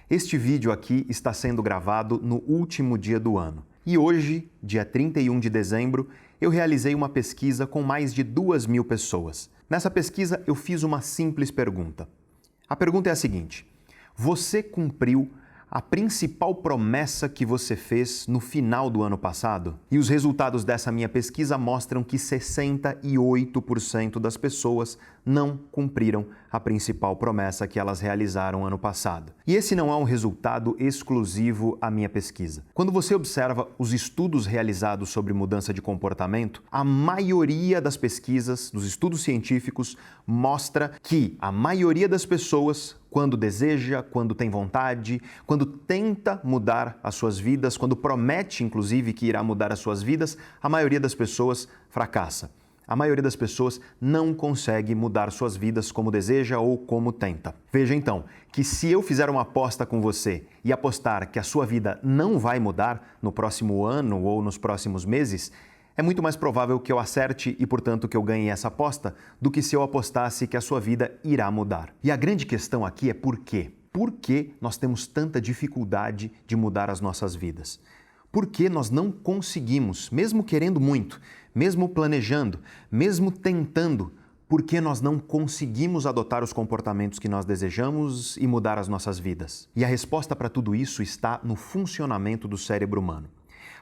Este vídeo aqui está sendo gravado no último dia do ano. E hoje, dia 31 de dezembro, eu realizei uma pesquisa com mais de 2.000 pessoas. Nessa pesquisa, eu fiz uma simples pergunta. A pergunta é a seguinte: você cumpriu a principal promessa que você fez no final do ano passado? E os resultados dessa minha pesquisa mostram que 68% das pessoas não cumpriram a principal promessa que elas realizaram ano passado. E esse não é um resultado exclusivo à minha pesquisa. Quando você observa os estudos realizados sobre mudança de comportamento, a maioria das pesquisas, dos estudos científicos, mostra que a maioria das pessoas, quando deseja, quando tem vontade, quando tenta mudar as suas vidas, quando promete, inclusive, que irá mudar as suas vidas, a maioria das pessoas fracassa. A maioria das pessoas não consegue mudar suas vidas como deseja ou como tenta. Veja então que se eu fizer uma aposta com você e apostar que a sua vida não vai mudar no próximo ano ou nos próximos meses, é muito mais provável que eu acerte e, portanto, que eu ganhe essa aposta do que se eu apostasse que a sua vida irá mudar. E a grande questão aqui é por quê? Por que nós temos tanta dificuldade de mudar as nossas vidas? Por que nós não conseguimos, mesmo querendo muito, mesmo planejando, mesmo tentando, por que nós não conseguimos adotar os comportamentos que nós desejamos e mudar as nossas vidas? E a resposta para tudo isso está no funcionamento do cérebro humano.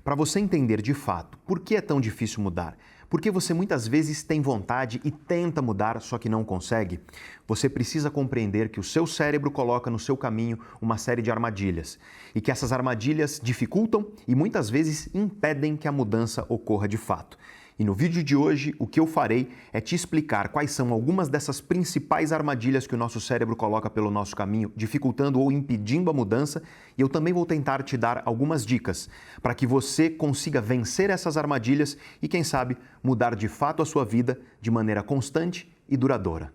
Para você entender de fato por que é tão difícil mudar, por que você muitas vezes tem vontade e tenta mudar, só que não consegue, você precisa compreender que o seu cérebro coloca no seu caminho uma série de armadilhas e que essas armadilhas dificultam e muitas vezes impedem que a mudança ocorra de fato. E no vídeo de hoje, o que eu farei é te explicar quais são algumas dessas principais armadilhas que o nosso cérebro coloca pelo nosso caminho, dificultando ou impedindo a mudança, e eu também vou tentar te dar algumas dicas para que você consiga vencer essas armadilhas e, quem sabe, mudar de fato a sua vida de maneira constante e duradoura.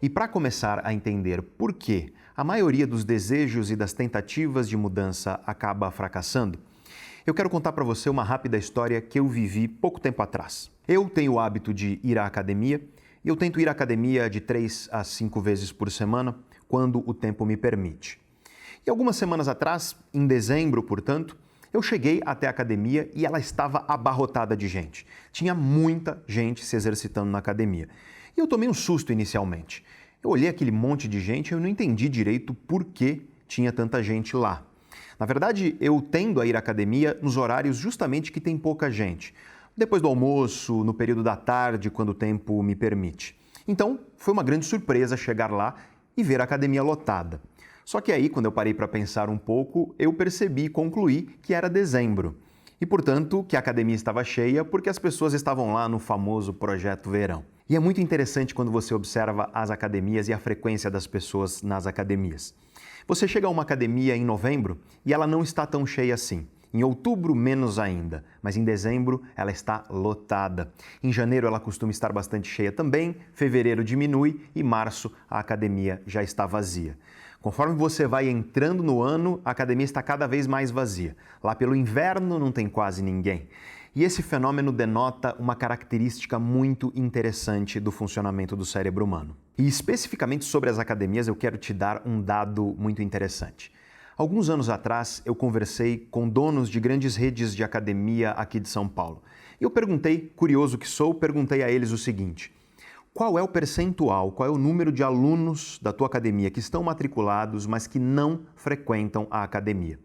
E para começar a entender por que a maioria dos desejos e das tentativas de mudança acaba fracassando, eu quero contar para você uma rápida história que eu vivi pouco tempo atrás. Eu tenho o hábito de ir à academia e eu tento ir à academia de 3 a 5 vezes por semana, quando o tempo me permite. E algumas semanas atrás, em dezembro, portanto, eu cheguei até a academia e ela estava abarrotada de gente. Tinha muita gente se exercitando na academia. E eu tomei um susto inicialmente. Eu olhei aquele monte de gente e eu não entendi direito por que tinha tanta gente lá. Na verdade, eu tendo a ir à academia nos horários justamente que tem pouca gente. Depois do almoço, no período da tarde, quando o tempo me permite. Então, foi uma grande surpresa chegar lá e ver a academia lotada. Só que aí, quando eu parei para pensar um pouco, eu percebi e concluí que era dezembro. E, portanto, que a academia estava cheia porque as pessoas estavam lá no famoso Projeto Verão. E é muito interessante quando você observa as academias e a frequência das pessoas nas academias. Você chega a uma academia em novembro e ela não está tão cheia assim. Em outubro, menos ainda, mas em dezembro ela está lotada. Em janeiro ela costuma estar bastante cheia também, fevereiro diminui e março a academia já está vazia. Conforme você vai entrando no ano, a academia está cada vez mais vazia. Lá pelo inverno não tem quase ninguém. E esse fenômeno denota uma característica muito interessante do funcionamento do cérebro humano. E especificamente sobre as academias, eu quero te dar um dado muito interessante. Alguns anos atrás, eu conversei com donos de grandes redes de academia aqui de São Paulo. E eu perguntei, curioso que sou, perguntei a eles o seguinte: qual é o percentual, qual é o número de alunos da tua academia que estão matriculados, mas que não frequentam a academia?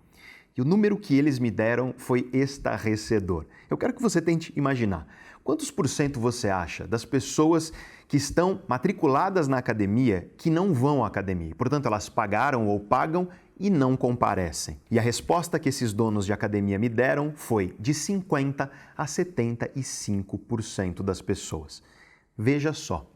E o número que eles me deram foi estarrecedor. Eu quero que você tente imaginar. Quantos por cento você acha das pessoas que estão matriculadas na academia que não vão à academia? Portanto, elas pagaram ou pagam e não comparecem. E a resposta que esses donos de academia me deram foi de 50% a 75% das pessoas. Veja só,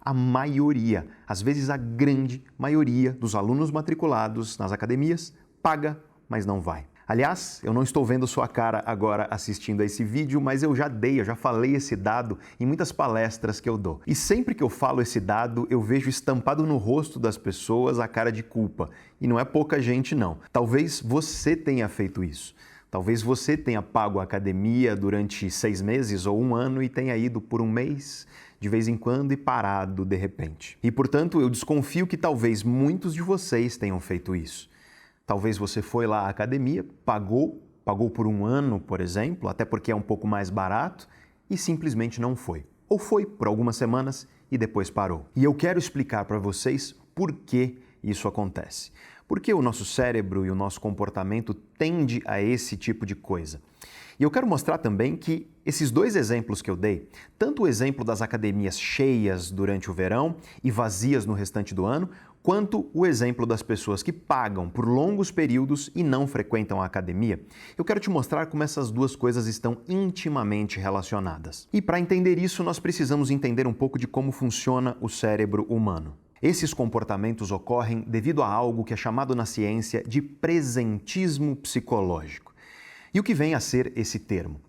a maioria, às vezes a grande maioria dos alunos matriculados nas academias paga, mas não vai. Aliás, eu não estou vendo sua cara agora assistindo a esse vídeo, mas eu já falei esse dado em muitas palestras que eu dou. E sempre que eu falo esse dado, eu vejo estampado no rosto das pessoas a cara de culpa. E não é pouca gente, não. Talvez você tenha feito isso. Talvez você tenha pago a academia durante 6 meses ou 1 ano e tenha ido por 1 mês, de vez em quando, e parado de repente. E, portanto, eu desconfio que talvez muitos de vocês tenham feito isso. Talvez você foi lá à academia, pagou por 1 ano, por exemplo, até porque é um pouco mais barato, e simplesmente não foi. Ou foi por algumas semanas e depois parou. E eu quero explicar para vocês por que isso acontece. Porque o nosso cérebro e o nosso comportamento tende a esse tipo de coisa. E eu quero mostrar também que esses 2 exemplos que eu dei, tanto o exemplo das academias cheias durante o verão e vazias no restante do ano, quanto o exemplo das pessoas que pagam por longos períodos e não frequentam a academia, eu quero te mostrar como essas 2 coisas estão intimamente relacionadas. E para entender isso, nós precisamos entender um pouco de como funciona o cérebro humano. Esses comportamentos ocorrem devido a algo que é chamado na ciência de presentismo psicológico. E o que vem a ser esse termo?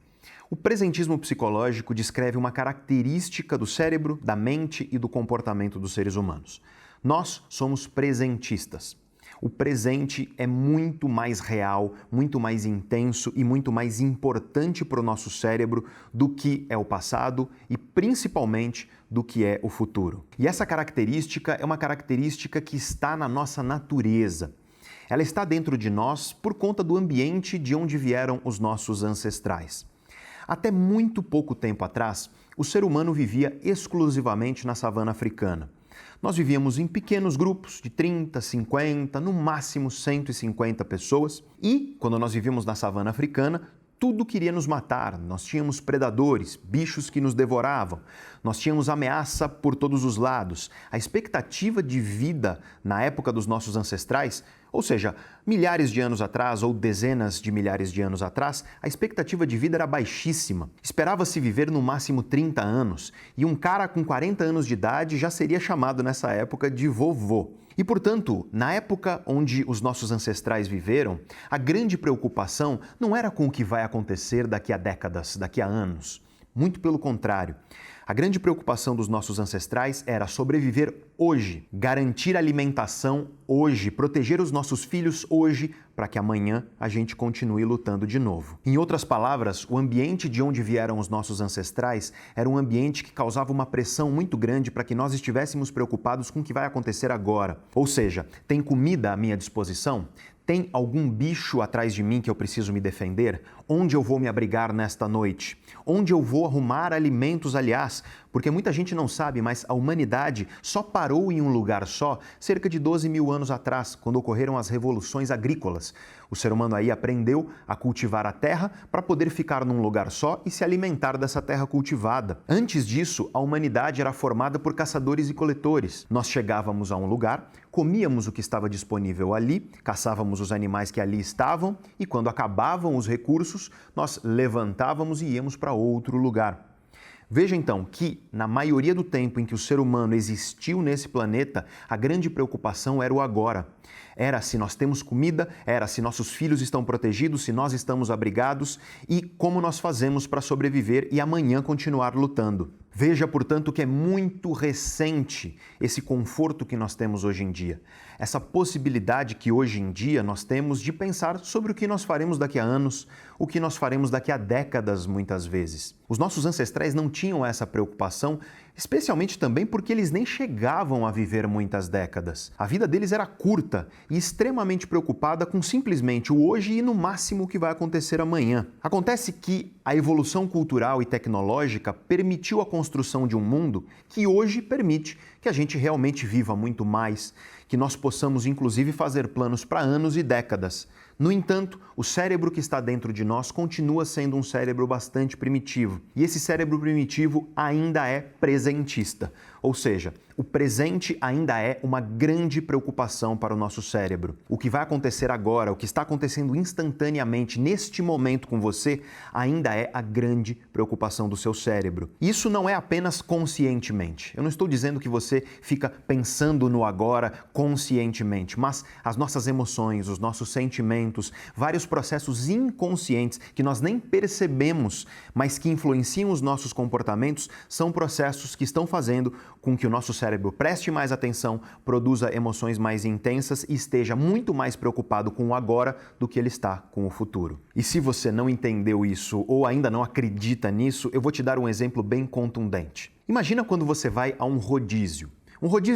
O presentismo psicológico descreve uma característica do cérebro, da mente e do comportamento dos seres humanos. Nós somos presentistas. O presente é muito mais real, muito mais intenso e muito mais importante para o nosso cérebro do que é o passado e principalmente do que é o futuro. E essa característica é uma característica que está na nossa natureza. Ela está dentro de nós por conta do ambiente de onde vieram os nossos ancestrais. Até muito pouco tempo atrás, o ser humano vivia exclusivamente na savana africana. Nós vivíamos em pequenos grupos de 30, 50, no máximo 150 pessoas e, quando nós vivíamos na savana africana, tudo queria nos matar. Nós tínhamos predadores, bichos que nos devoravam. Nós tínhamos ameaça por todos os lados. A expectativa de vida na época dos nossos ancestrais, ou seja, milhares de anos atrás ou dezenas de milhares de anos atrás, a expectativa de vida era baixíssima. Esperava-se viver no máximo 30 anos e um cara com 40 anos de idade já seria chamado nessa época de vovô. E, portanto, na época onde os nossos ancestrais viveram, a grande preocupação não era com o que vai acontecer daqui a décadas, daqui a anos. Muito pelo contrário. A grande preocupação dos nossos ancestrais era sobreviver hoje, garantir alimentação hoje, proteger os nossos filhos hoje, para que amanhã a gente continue lutando de novo. Em outras palavras, o ambiente de onde vieram os nossos ancestrais era um ambiente que causava uma pressão muito grande para que nós estivéssemos preocupados com o que vai acontecer agora. Ou seja, tem comida à minha disposição? Tem algum bicho atrás de mim que eu preciso me defender? Onde eu vou me abrigar nesta noite? Onde eu vou arrumar alimentos, aliás? Porque muita gente não sabe, mas a humanidade só parou em um lugar só cerca de 12 mil anos atrás, quando ocorreram as revoluções agrícolas. O ser humano aí aprendeu a cultivar a terra para poder ficar num lugar só e se alimentar dessa terra cultivada. Antes disso, a humanidade era formada por caçadores e coletores. Nós chegávamos a um lugar, comíamos o que estava disponível ali, caçávamos os animais que ali estavam e quando acabavam os recursos, nós levantávamos e íamos para outro lugar. Veja então que, na maioria do tempo em que o ser humano existiu nesse planeta, a grande preocupação era o agora. Era se nós temos comida, era se nossos filhos estão protegidos, se nós estamos abrigados e como nós fazemos para sobreviver e amanhã continuar lutando. Veja, portanto, que é muito recente esse conforto que nós temos hoje em dia. Essa possibilidade que hoje em dia nós temos de pensar sobre o que nós faremos daqui a anos, o que nós faremos daqui a décadas, muitas vezes. Os nossos ancestrais não tinham essa preocupação, especialmente também porque eles nem chegavam a viver muitas décadas. A vida deles era curta e extremamente preocupada com simplesmente o hoje e no máximo o que vai acontecer amanhã. Acontece que a evolução cultural e tecnológica permitiu a construção de um mundo que hoje permite que a gente realmente viva muito mais, que nós possamos inclusive fazer planos para anos e décadas. No entanto, o cérebro que está dentro de nós continua sendo um cérebro bastante primitivo. E esse cérebro primitivo ainda é presentista. Ou seja, o presente ainda é uma grande preocupação para o nosso cérebro. O que vai acontecer agora, o que está acontecendo instantaneamente neste momento com você, ainda é a grande preocupação do seu cérebro. Isso não é apenas conscientemente. Eu não estou dizendo que você fica pensando no agora conscientemente, mas as nossas emoções, os nossos sentimentos, comportamentos, vários processos inconscientes que nós nem percebemos, mas que influenciam os nossos comportamentos, são processos que estão fazendo com que o nosso cérebro preste mais atenção, produza emoções mais intensas e esteja muito mais preocupado com o agora do que ele está com o futuro. E se você não entendeu isso ou ainda não acredita nisso, eu vou te dar um exemplo bem contundente. Imagina quando você vai a um rodízio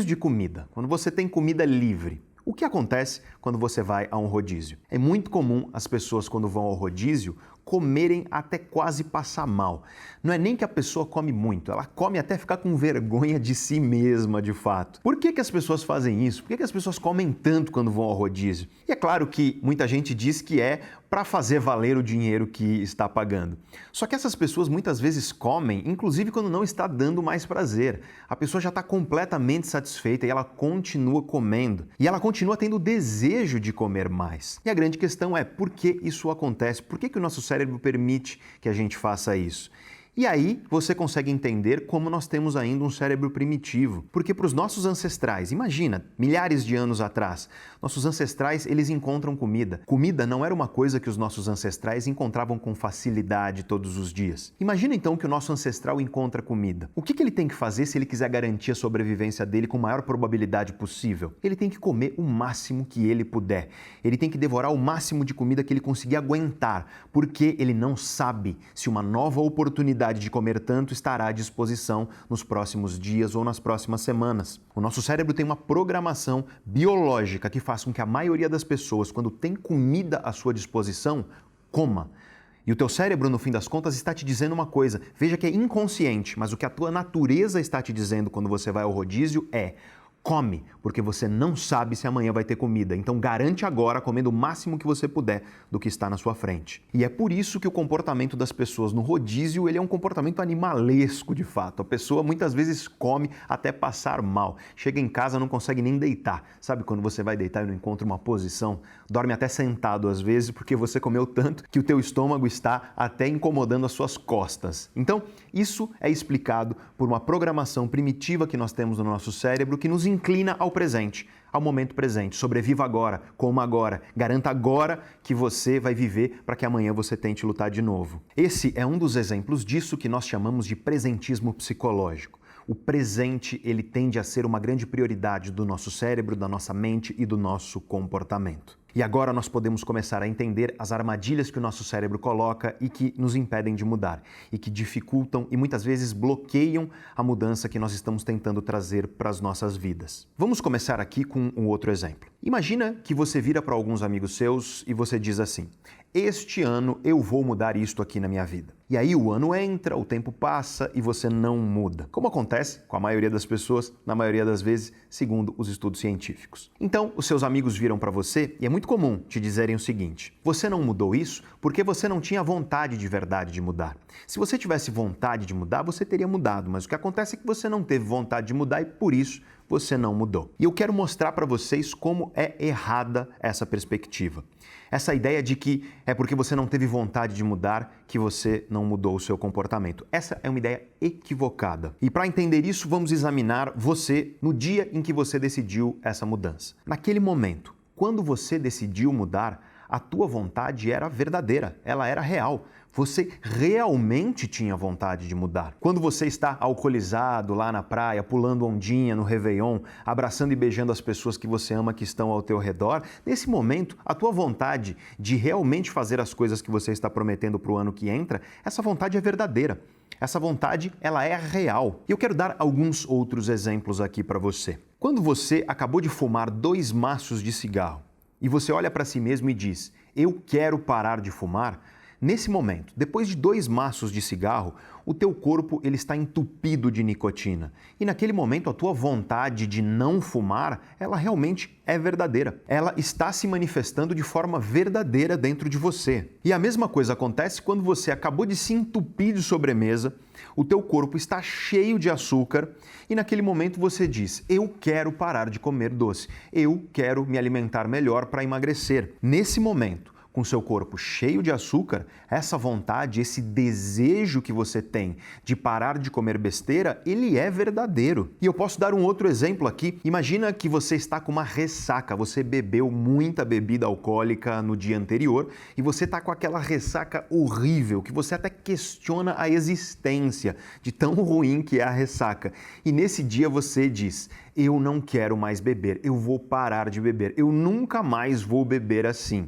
de comida, quando você tem comida livre. O que acontece quando você vai a um rodízio? É muito comum as pessoas, quando vão ao rodízio, comerem até quase passar mal. Não é nem que a pessoa come muito, ela come até ficar com vergonha de si mesma, de fato. Por que as pessoas fazem isso? Por que as pessoas comem tanto quando vão ao rodízio? E é claro que muita gente diz que é para fazer valer o dinheiro que está pagando. Só que essas pessoas muitas vezes comem, inclusive quando não está dando mais prazer. A pessoa já está completamente satisfeita e ela continua comendo. E ela continua tendo o desejo de comer mais. E a grande questão é, por que isso acontece? Por que o nosso cérebro permite que a gente faça isso? E aí você consegue entender como nós temos ainda um cérebro primitivo. Porque para os nossos ancestrais, imagina, milhares de anos atrás, nossos ancestrais, eles encontram comida. Comida não era uma coisa que os nossos ancestrais encontravam com facilidade todos os dias. Imagina então que o nosso ancestral encontra comida. O que ele tem que fazer se ele quiser garantir a sobrevivência dele com a maior probabilidade possível? Ele tem que comer o máximo que ele puder. Ele tem que devorar o máximo de comida que ele conseguir aguentar, porque ele não sabe se uma nova oportunidade de comer tanto estará à disposição nos próximos dias ou nas próximas semanas. O nosso cérebro tem uma programação biológica que faz com que a maioria das pessoas, quando tem comida à sua disposição, coma. E o teu cérebro, no fim das contas, está te dizendo uma coisa. Veja que é inconsciente, mas o que a tua natureza está te dizendo quando você vai ao rodízio é: come, porque você não sabe se amanhã vai ter comida. Então garante agora, comendo o máximo que você puder do que está na sua frente. E é por isso que o comportamento das pessoas no rodízio, ele é um comportamento animalesco, de fato. A pessoa muitas vezes come até passar mal. Chega em casa, não consegue nem deitar. Sabe quando você vai deitar e não encontra uma posição? Dorme até sentado às vezes, porque você comeu tanto que o teu estômago está até incomodando as suas costas. Então, isso é explicado por uma programação primitiva que nós temos no nosso cérebro que nos inclina ao presente, ao momento presente. Sobreviva agora, coma agora, garanta agora que você vai viver para que amanhã você tente lutar de novo. Esse é um dos exemplos disso que nós chamamos de presentismo psicológico. O presente, ele tende a ser uma grande prioridade do nosso cérebro, da nossa mente e do nosso comportamento. E agora nós podemos começar a entender as armadilhas que o nosso cérebro coloca e que nos impedem de mudar, e que dificultam e muitas vezes bloqueiam a mudança que nós estamos tentando trazer para as nossas vidas. Vamos começar aqui com um outro exemplo. Imagina que você vira para alguns amigos seus e você diz assim: este ano eu vou mudar isto aqui na minha vida. E aí o ano entra, o tempo passa e você não muda. Como acontece com a maioria das pessoas, na maioria das vezes, segundo os estudos científicos. Então, os seus amigos viram para você e é muito comum te dizerem o seguinte: você não mudou isso porque você não tinha vontade de verdade de mudar. Se você tivesse vontade de mudar, você teria mudado, mas o que acontece é que você não teve vontade de mudar e por isso você não mudou. E eu quero mostrar para vocês como é errada essa perspectiva. Essa ideia de que é porque você não teve vontade de mudar que você não mudou o seu comportamento. Essa é uma ideia equivocada. E para entender isso, vamos examinar você no dia em que você decidiu essa mudança. Naquele momento, quando você decidiu mudar, a tua vontade era verdadeira, ela era real. Você realmente tinha vontade de mudar. Quando você está alcoolizado lá na praia, pulando ondinha no Réveillon, abraçando e beijando as pessoas que você ama que estão ao teu redor, nesse momento, a tua vontade de realmente fazer as coisas que você está prometendo para o ano que entra, essa vontade é verdadeira. Essa vontade, ela é real. E eu quero dar alguns outros exemplos aqui para você. Quando você acabou de fumar 2 maços de cigarro e você olha para si mesmo e diz: eu quero parar de fumar, nesse momento, depois de 2 maços de cigarro, o teu corpo ele está entupido de nicotina. E naquele momento a tua vontade de não fumar, ela realmente é verdadeira. Ela está se manifestando de forma verdadeira dentro de você. E a mesma coisa acontece quando você acabou de se entupir de sobremesa, o teu corpo está cheio de açúcar e naquele momento você diz: eu quero parar de comer doce, eu quero me alimentar melhor para emagrecer. Nesse momento, com seu corpo cheio de açúcar, essa vontade, esse desejo que você tem de parar de comer besteira, ele é verdadeiro. E eu posso dar um outro exemplo aqui. Imagina que você está com uma ressaca, você bebeu muita bebida alcoólica no dia anterior e você está com aquela ressaca horrível, que você até questiona a existência de tão ruim que é a ressaca. E nesse dia você diz: eu não quero mais beber, eu vou parar de beber, eu nunca mais vou beber assim.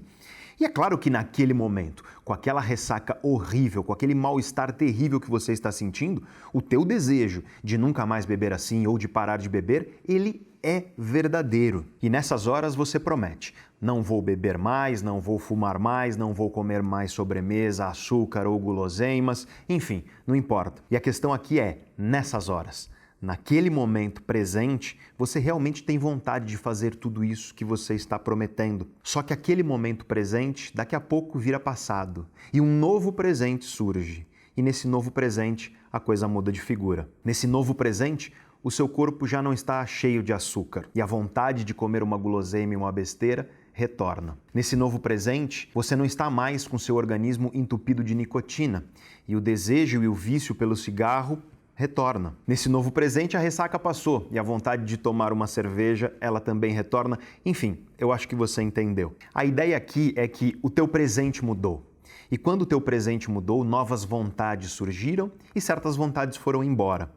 E é claro que naquele momento, com aquela ressaca horrível, com aquele mal-estar terrível que você está sentindo, o teu desejo de nunca mais beber assim ou de parar de beber, ele é verdadeiro. E nessas horas você promete: não vou beber mais, não vou fumar mais, não vou comer mais sobremesa, açúcar ou guloseimas, enfim, não importa. E a questão aqui é, nessas horas, naquele momento presente, você realmente tem vontade de fazer tudo isso que você está prometendo. Só que aquele momento presente, daqui a pouco vira passado e um novo presente surge. E nesse novo presente, a coisa muda de figura. Nesse novo presente, o seu corpo já não está cheio de açúcar e a vontade de comer uma guloseima e uma besteira retorna. Nesse novo presente, você não está mais com seu organismo entupido de nicotina e o desejo e o vício pelo cigarro retorna. Nesse novo presente, a ressaca passou e a vontade de tomar uma cerveja, ela também retorna. Enfim, eu acho que você entendeu. A ideia aqui é que o teu presente mudou. E quando o teu presente mudou, novas vontades surgiram e certas vontades foram embora.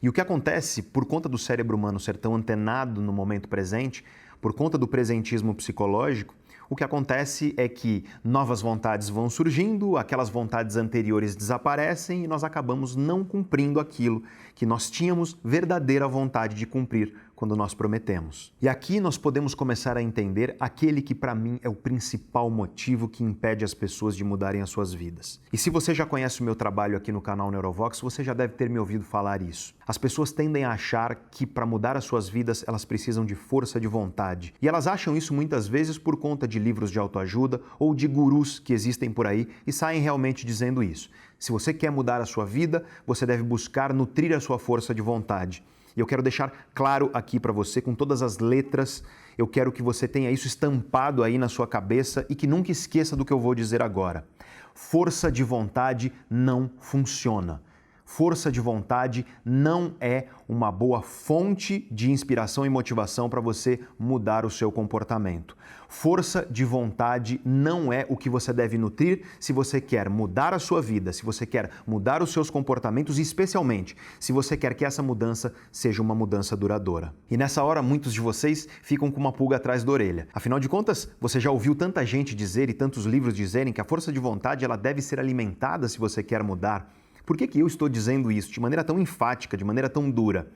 E o que acontece, por conta do cérebro humano ser tão antenado no momento presente, por conta do presentismo psicológico, o que acontece é que novas vontades vão surgindo, aquelas vontades anteriores desaparecem e nós acabamos não cumprindo aquilo que nós tínhamos verdadeira vontade de cumprir quando nós prometemos. E aqui nós podemos começar a entender aquele que para mim é o principal motivo que impede as pessoas de mudarem as suas vidas. E se você já conhece o meu trabalho aqui no canal Neurovox, você já deve ter me ouvido falar isso. As pessoas tendem a achar que para mudar as suas vidas elas precisam de força de vontade. E elas acham isso muitas vezes por conta de livros de autoajuda ou de gurus que existem por aí e saem realmente dizendo isso. Se você quer mudar a sua vida, você deve buscar nutrir a sua força de vontade. E eu quero deixar claro aqui para você, com todas as letras, eu quero que você tenha isso estampado aí na sua cabeça e que nunca esqueça do que eu vou dizer agora. Força de vontade não funciona. Força de vontade não é uma boa fonte de inspiração e motivação para você mudar o seu comportamento. Força de vontade não é o que você deve nutrir se você quer mudar a sua vida, se você quer mudar os seus comportamentos e especialmente se você quer que essa mudança seja uma mudança duradoura. E nessa hora muitos de vocês ficam com uma pulga atrás da orelha. Afinal de contas, você já ouviu tanta gente dizer e tantos livros dizerem que a força de vontade ela deve ser alimentada se você quer mudar. Por que eu estou dizendo isso de maneira tão enfática, de maneira tão dura?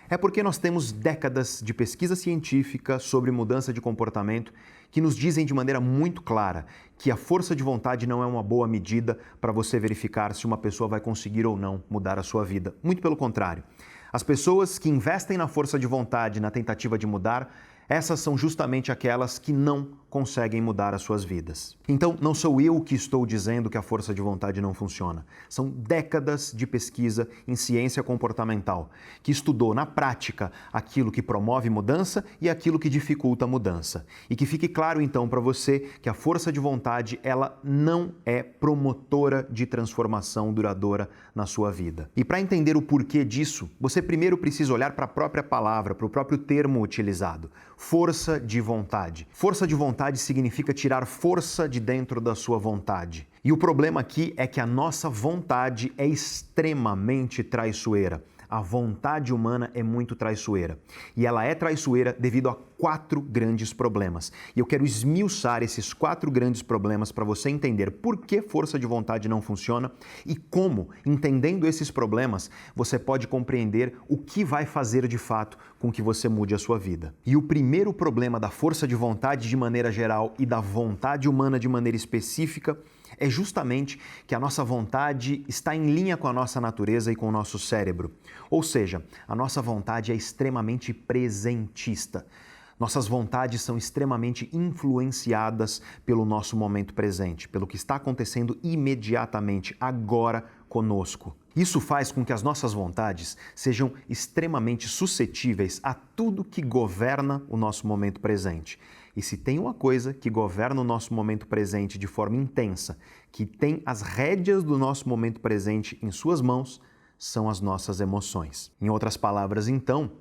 É porque nós temos décadas de pesquisa científica sobre mudança de comportamento que nos dizem de maneira muito clara que a força de vontade não é uma boa medida para você verificar se uma pessoa vai conseguir ou não mudar a sua vida. Muito pelo contrário. As pessoas que investem na força de vontade, na tentativa de mudar, essas são justamente aquelas que não conseguem mudar as suas vidas. Então, não sou eu que estou dizendo que a força de vontade não funciona. São décadas de pesquisa em ciência comportamental, que estudou na prática aquilo que promove mudança e aquilo que dificulta a mudança. E que fique claro então para você que a força de vontade, ela não é promotora de transformação duradoura na sua vida. E para entender o porquê disso, você primeiro precisa olhar para a própria palavra, para o próprio termo utilizado. Força de vontade. Força de vontade significa tirar força de dentro da sua vontade. E o problema aqui é que a nossa vontade é extremamente traiçoeira. A vontade humana é muito traiçoeira. E ela é traiçoeira devido a 4 grandes problemas. E eu quero esmiuçar esses 4 grandes problemas para você entender por que força de vontade não funciona e como, entendendo esses problemas, você pode compreender o que vai fazer de fato com que você mude a sua vida. E o primeiro problema da força de vontade de maneira geral e da vontade humana de maneira específica é justamente que a nossa vontade está em linha com a nossa natureza e com o nosso cérebro. Ou seja, a nossa vontade é extremamente presentista. Nossas vontades são extremamente influenciadas pelo nosso momento presente, pelo que está acontecendo imediatamente, agora conosco. Isso faz com que as nossas vontades sejam extremamente suscetíveis a tudo que governa o nosso momento presente. E se tem uma coisa que governa o nosso momento presente de forma intensa, que tem as rédeas do nosso momento presente em suas mãos, são as nossas emoções. Em outras palavras, então,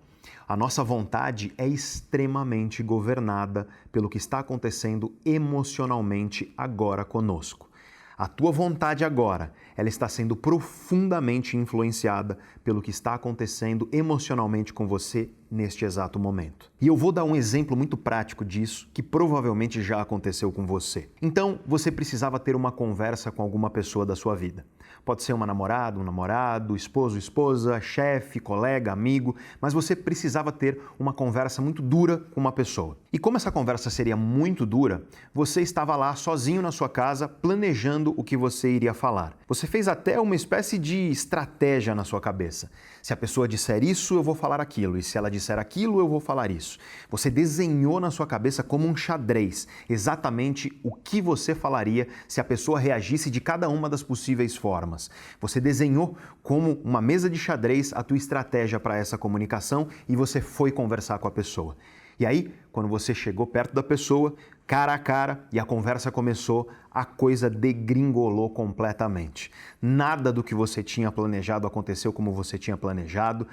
a nossa vontade é extremamente governada pelo que está acontecendo emocionalmente agora conosco. A tua vontade agora, ela está sendo profundamente influenciada pelo que está acontecendo emocionalmente com você neste exato momento. E eu vou dar um exemplo muito prático disso, que provavelmente já aconteceu com você. Então, você precisava ter uma conversa com alguma pessoa da sua vida. Pode ser uma namorada, um namorado, esposo, esposa, chefe, colega, amigo, mas você precisava ter uma conversa muito dura com uma pessoa. E como essa conversa seria muito dura, você estava lá sozinho na sua casa planejando o que você iria falar. Você fez até uma espécie de estratégia na sua cabeça. Se a pessoa disser isso, eu vou falar aquilo, e se ela disser aquilo, eu vou falar isso. Você desenhou na sua cabeça como um xadrez exatamente o que você falaria se a pessoa reagisse de cada uma das possíveis formas. Você desenhou como uma mesa de xadrez a tua estratégia para essa comunicação e você foi conversar com a pessoa. E aí, quando você chegou perto da pessoa, cara a cara, e a conversa começou, a coisa degringolou completamente. Nada do que você tinha planejado aconteceu como você tinha planejado.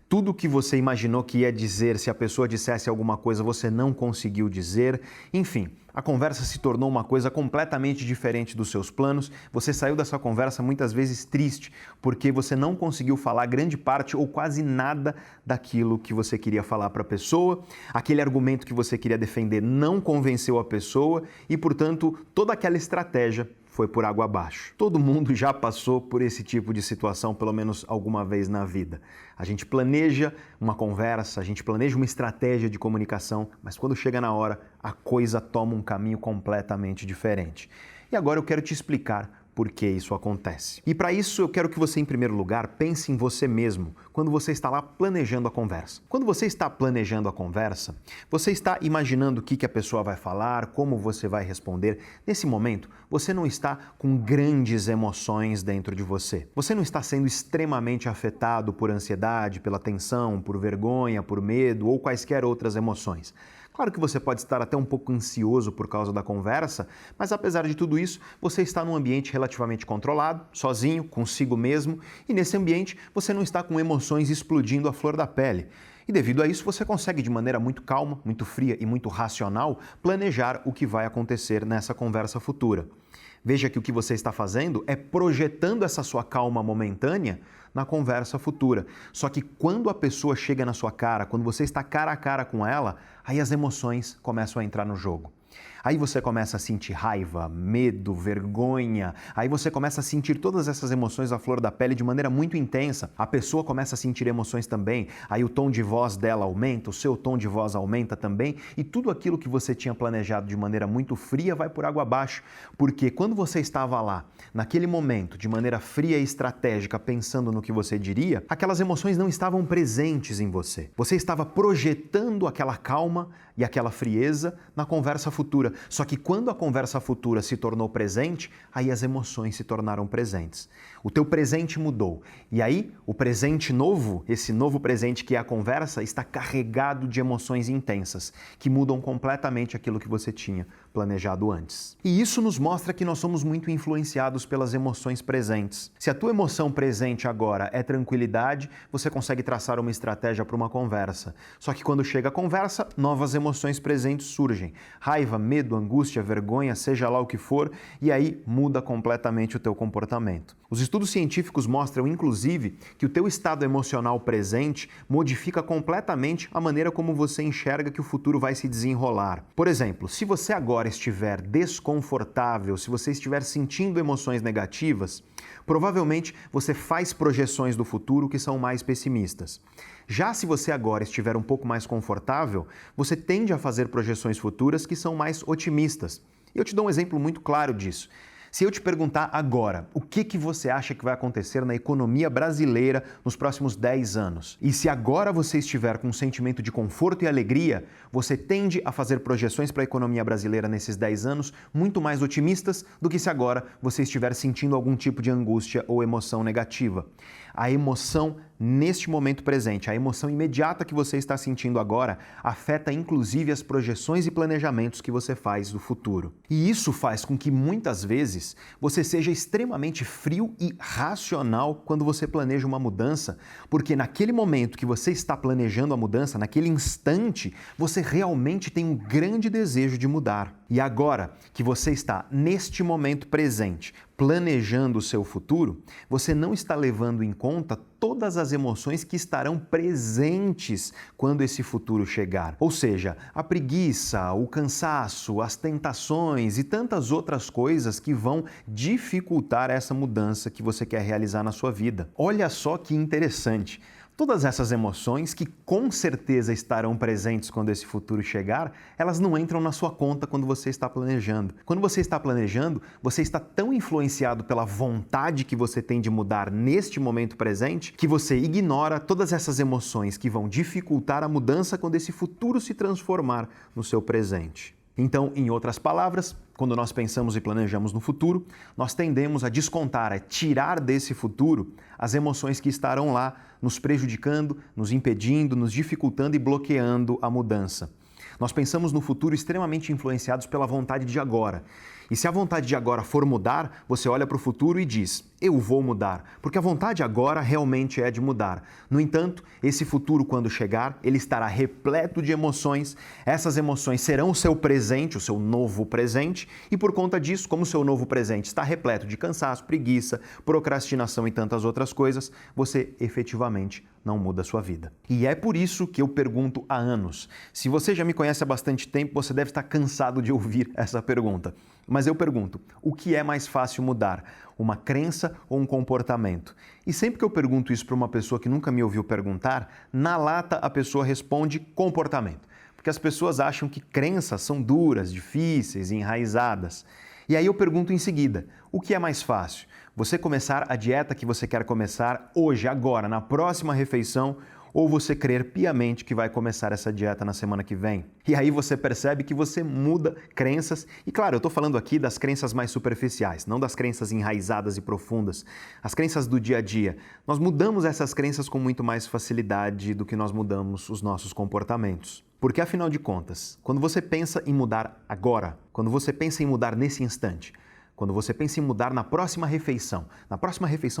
Tudo que você imaginou que ia dizer, se a pessoa dissesse alguma coisa, você não conseguiu dizer. Enfim, a conversa se tornou uma coisa completamente diferente dos seus planos. Você saiu dessa conversa muitas vezes triste, porque você não conseguiu falar grande parte ou quase nada daquilo que você queria falar para a pessoa. Aquele argumento que você queria defender não convenceu a pessoa e, portanto, toda aquela estratégia foi por água abaixo. Todo mundo já passou por esse tipo de situação pelo menos alguma vez na vida. A gente planeja uma conversa, a gente planeja uma estratégia de comunicação, mas quando chega na hora, a coisa toma um caminho completamente diferente. E agora eu quero te explicar por que isso acontece. E para isso eu quero que você, em primeiro lugar, pense em você mesmo quando você está lá planejando a conversa. Quando você está planejando a conversa, você está imaginando o que a pessoa vai falar, como você vai responder. Nesse momento, você não está com grandes emoções dentro de você. Você não está sendo extremamente afetado por ansiedade, pela tensão, por vergonha, por medo ou quaisquer outras emoções. Claro que você pode estar até um pouco ansioso por causa da conversa, mas apesar de tudo isso, você está num ambiente relativamente controlado, sozinho, consigo mesmo, e nesse ambiente você não está com emoções explodindo à flor da pele. E devido a isso, você consegue de maneira muito calma, muito fria e muito racional planejar o que vai acontecer nessa conversa futura. Veja que o que você está fazendo é projetando essa sua calma momentânea na conversa futura. Só que quando a pessoa chega na sua cara, quando você está cara a cara com ela, aí as emoções começam a entrar no jogo. Aí você começa a sentir raiva, medo, vergonha, aí você começa a sentir todas essas emoções à flor da pele de maneira muito intensa. A pessoa começa a sentir emoções também, aí o tom de voz dela aumenta, o seu tom de voz aumenta também, e tudo aquilo que você tinha planejado de maneira muito fria vai por água abaixo, porque quando você estava lá, naquele momento, de maneira fria e estratégica, pensando no que você diria, aquelas emoções não estavam presentes em você. Você estava projetando aquela calma e aquela frieza na conversa futura. Só que quando a conversa futura se tornou presente, aí as emoções se tornaram presentes. O teu presente mudou. E aí, o presente novo, esse novo presente que é a conversa, está carregado de emoções intensas, que mudam completamente aquilo que você tinha planejado antes. E isso nos mostra que nós somos muito influenciados pelas emoções presentes. Se a tua emoção presente agora é tranquilidade, você consegue traçar uma estratégia para uma conversa. Só que quando chega a conversa, novas emoções presentes surgem. Raiva, medo, angústia, vergonha, seja lá o que for, e aí muda completamente o teu comportamento. Os estudos científicos mostram, inclusive, que o teu estado emocional presente modifica completamente a maneira como você enxerga que o futuro vai se desenrolar. Por exemplo, se você agora estiver desconfortável, se você estiver sentindo emoções negativas, provavelmente você faz projeções do futuro que são mais pessimistas. Já se você agora estiver um pouco mais confortável, você tende a fazer projeções futuras que são mais otimistas. Eu te dou um exemplo muito claro disso. Se eu te perguntar agora, o que você acha que vai acontecer na economia brasileira nos próximos 10 anos? E se agora você estiver com um sentimento de conforto e alegria, você tende a fazer projeções para a economia brasileira nesses 10 anos muito mais otimistas do que se agora você estiver sentindo algum tipo de angústia ou emoção negativa. A emoção neste momento presente, a emoção imediata que você está sentindo agora, afeta inclusive as projeções e planejamentos que você faz do futuro. E isso faz com que muitas vezes você seja extremamente frio e racional quando você planeja uma mudança, porque naquele momento que você está planejando a mudança, naquele instante, você realmente tem um grande desejo de mudar. E agora que você está neste momento presente, planejando o seu futuro, você não está levando em conta todas as emoções que estarão presentes quando esse futuro chegar. Ou seja, a preguiça, o cansaço, as tentações e tantas outras coisas que vão dificultar essa mudança que você quer realizar na sua vida. Olha só que interessante. Todas essas emoções, que com certeza estarão presentes quando esse futuro chegar, elas não entram na sua conta quando você está planejando. Quando você está planejando, você está tão influenciado pela vontade que você tem de mudar neste momento presente, que você ignora todas essas emoções que vão dificultar a mudança quando esse futuro se transformar no seu presente. Então, em outras palavras, quando nós pensamos e planejamos no futuro, nós tendemos a descontar, a tirar desse futuro as emoções que estarão lá nos prejudicando, nos impedindo, nos dificultando e bloqueando a mudança. Nós pensamos no futuro extremamente influenciados pela vontade de agora. E se a vontade de agora for mudar, você olha para o futuro e diz, eu vou mudar, porque a vontade agora realmente é de mudar. No entanto, esse futuro, quando chegar, ele estará repleto de emoções. Essas emoções serão o seu presente, o seu novo presente, e por conta disso, como o seu novo presente está repleto de cansaço, preguiça, procrastinação e tantas outras coisas, você efetivamente não muda a sua vida. E é por isso que eu pergunto há anos. Se você já me conhece há bastante tempo, você deve estar cansado de ouvir essa pergunta. Mas eu pergunto, o que é mais fácil mudar? Uma crença ou um comportamento? E sempre que eu pergunto isso para uma pessoa que nunca me ouviu perguntar, na lata a pessoa responde comportamento. Porque as pessoas acham que crenças são duras, difíceis, enraizadas. E aí eu pergunto em seguida, o que é mais fácil? Você começar a dieta que você quer começar hoje, agora, na próxima refeição, ou você crer piamente que vai começar essa dieta na semana que vem? E aí você percebe que você muda crenças. E claro, eu estou falando aqui das crenças mais superficiais, não das crenças enraizadas e profundas, as crenças do dia a dia. Nós mudamos essas crenças com muito mais facilidade do que nós mudamos os nossos comportamentos. Porque afinal de contas, quando você pensa em mudar agora, quando você pensa em mudar nesse instante, quando você pensa em mudar na próxima refeição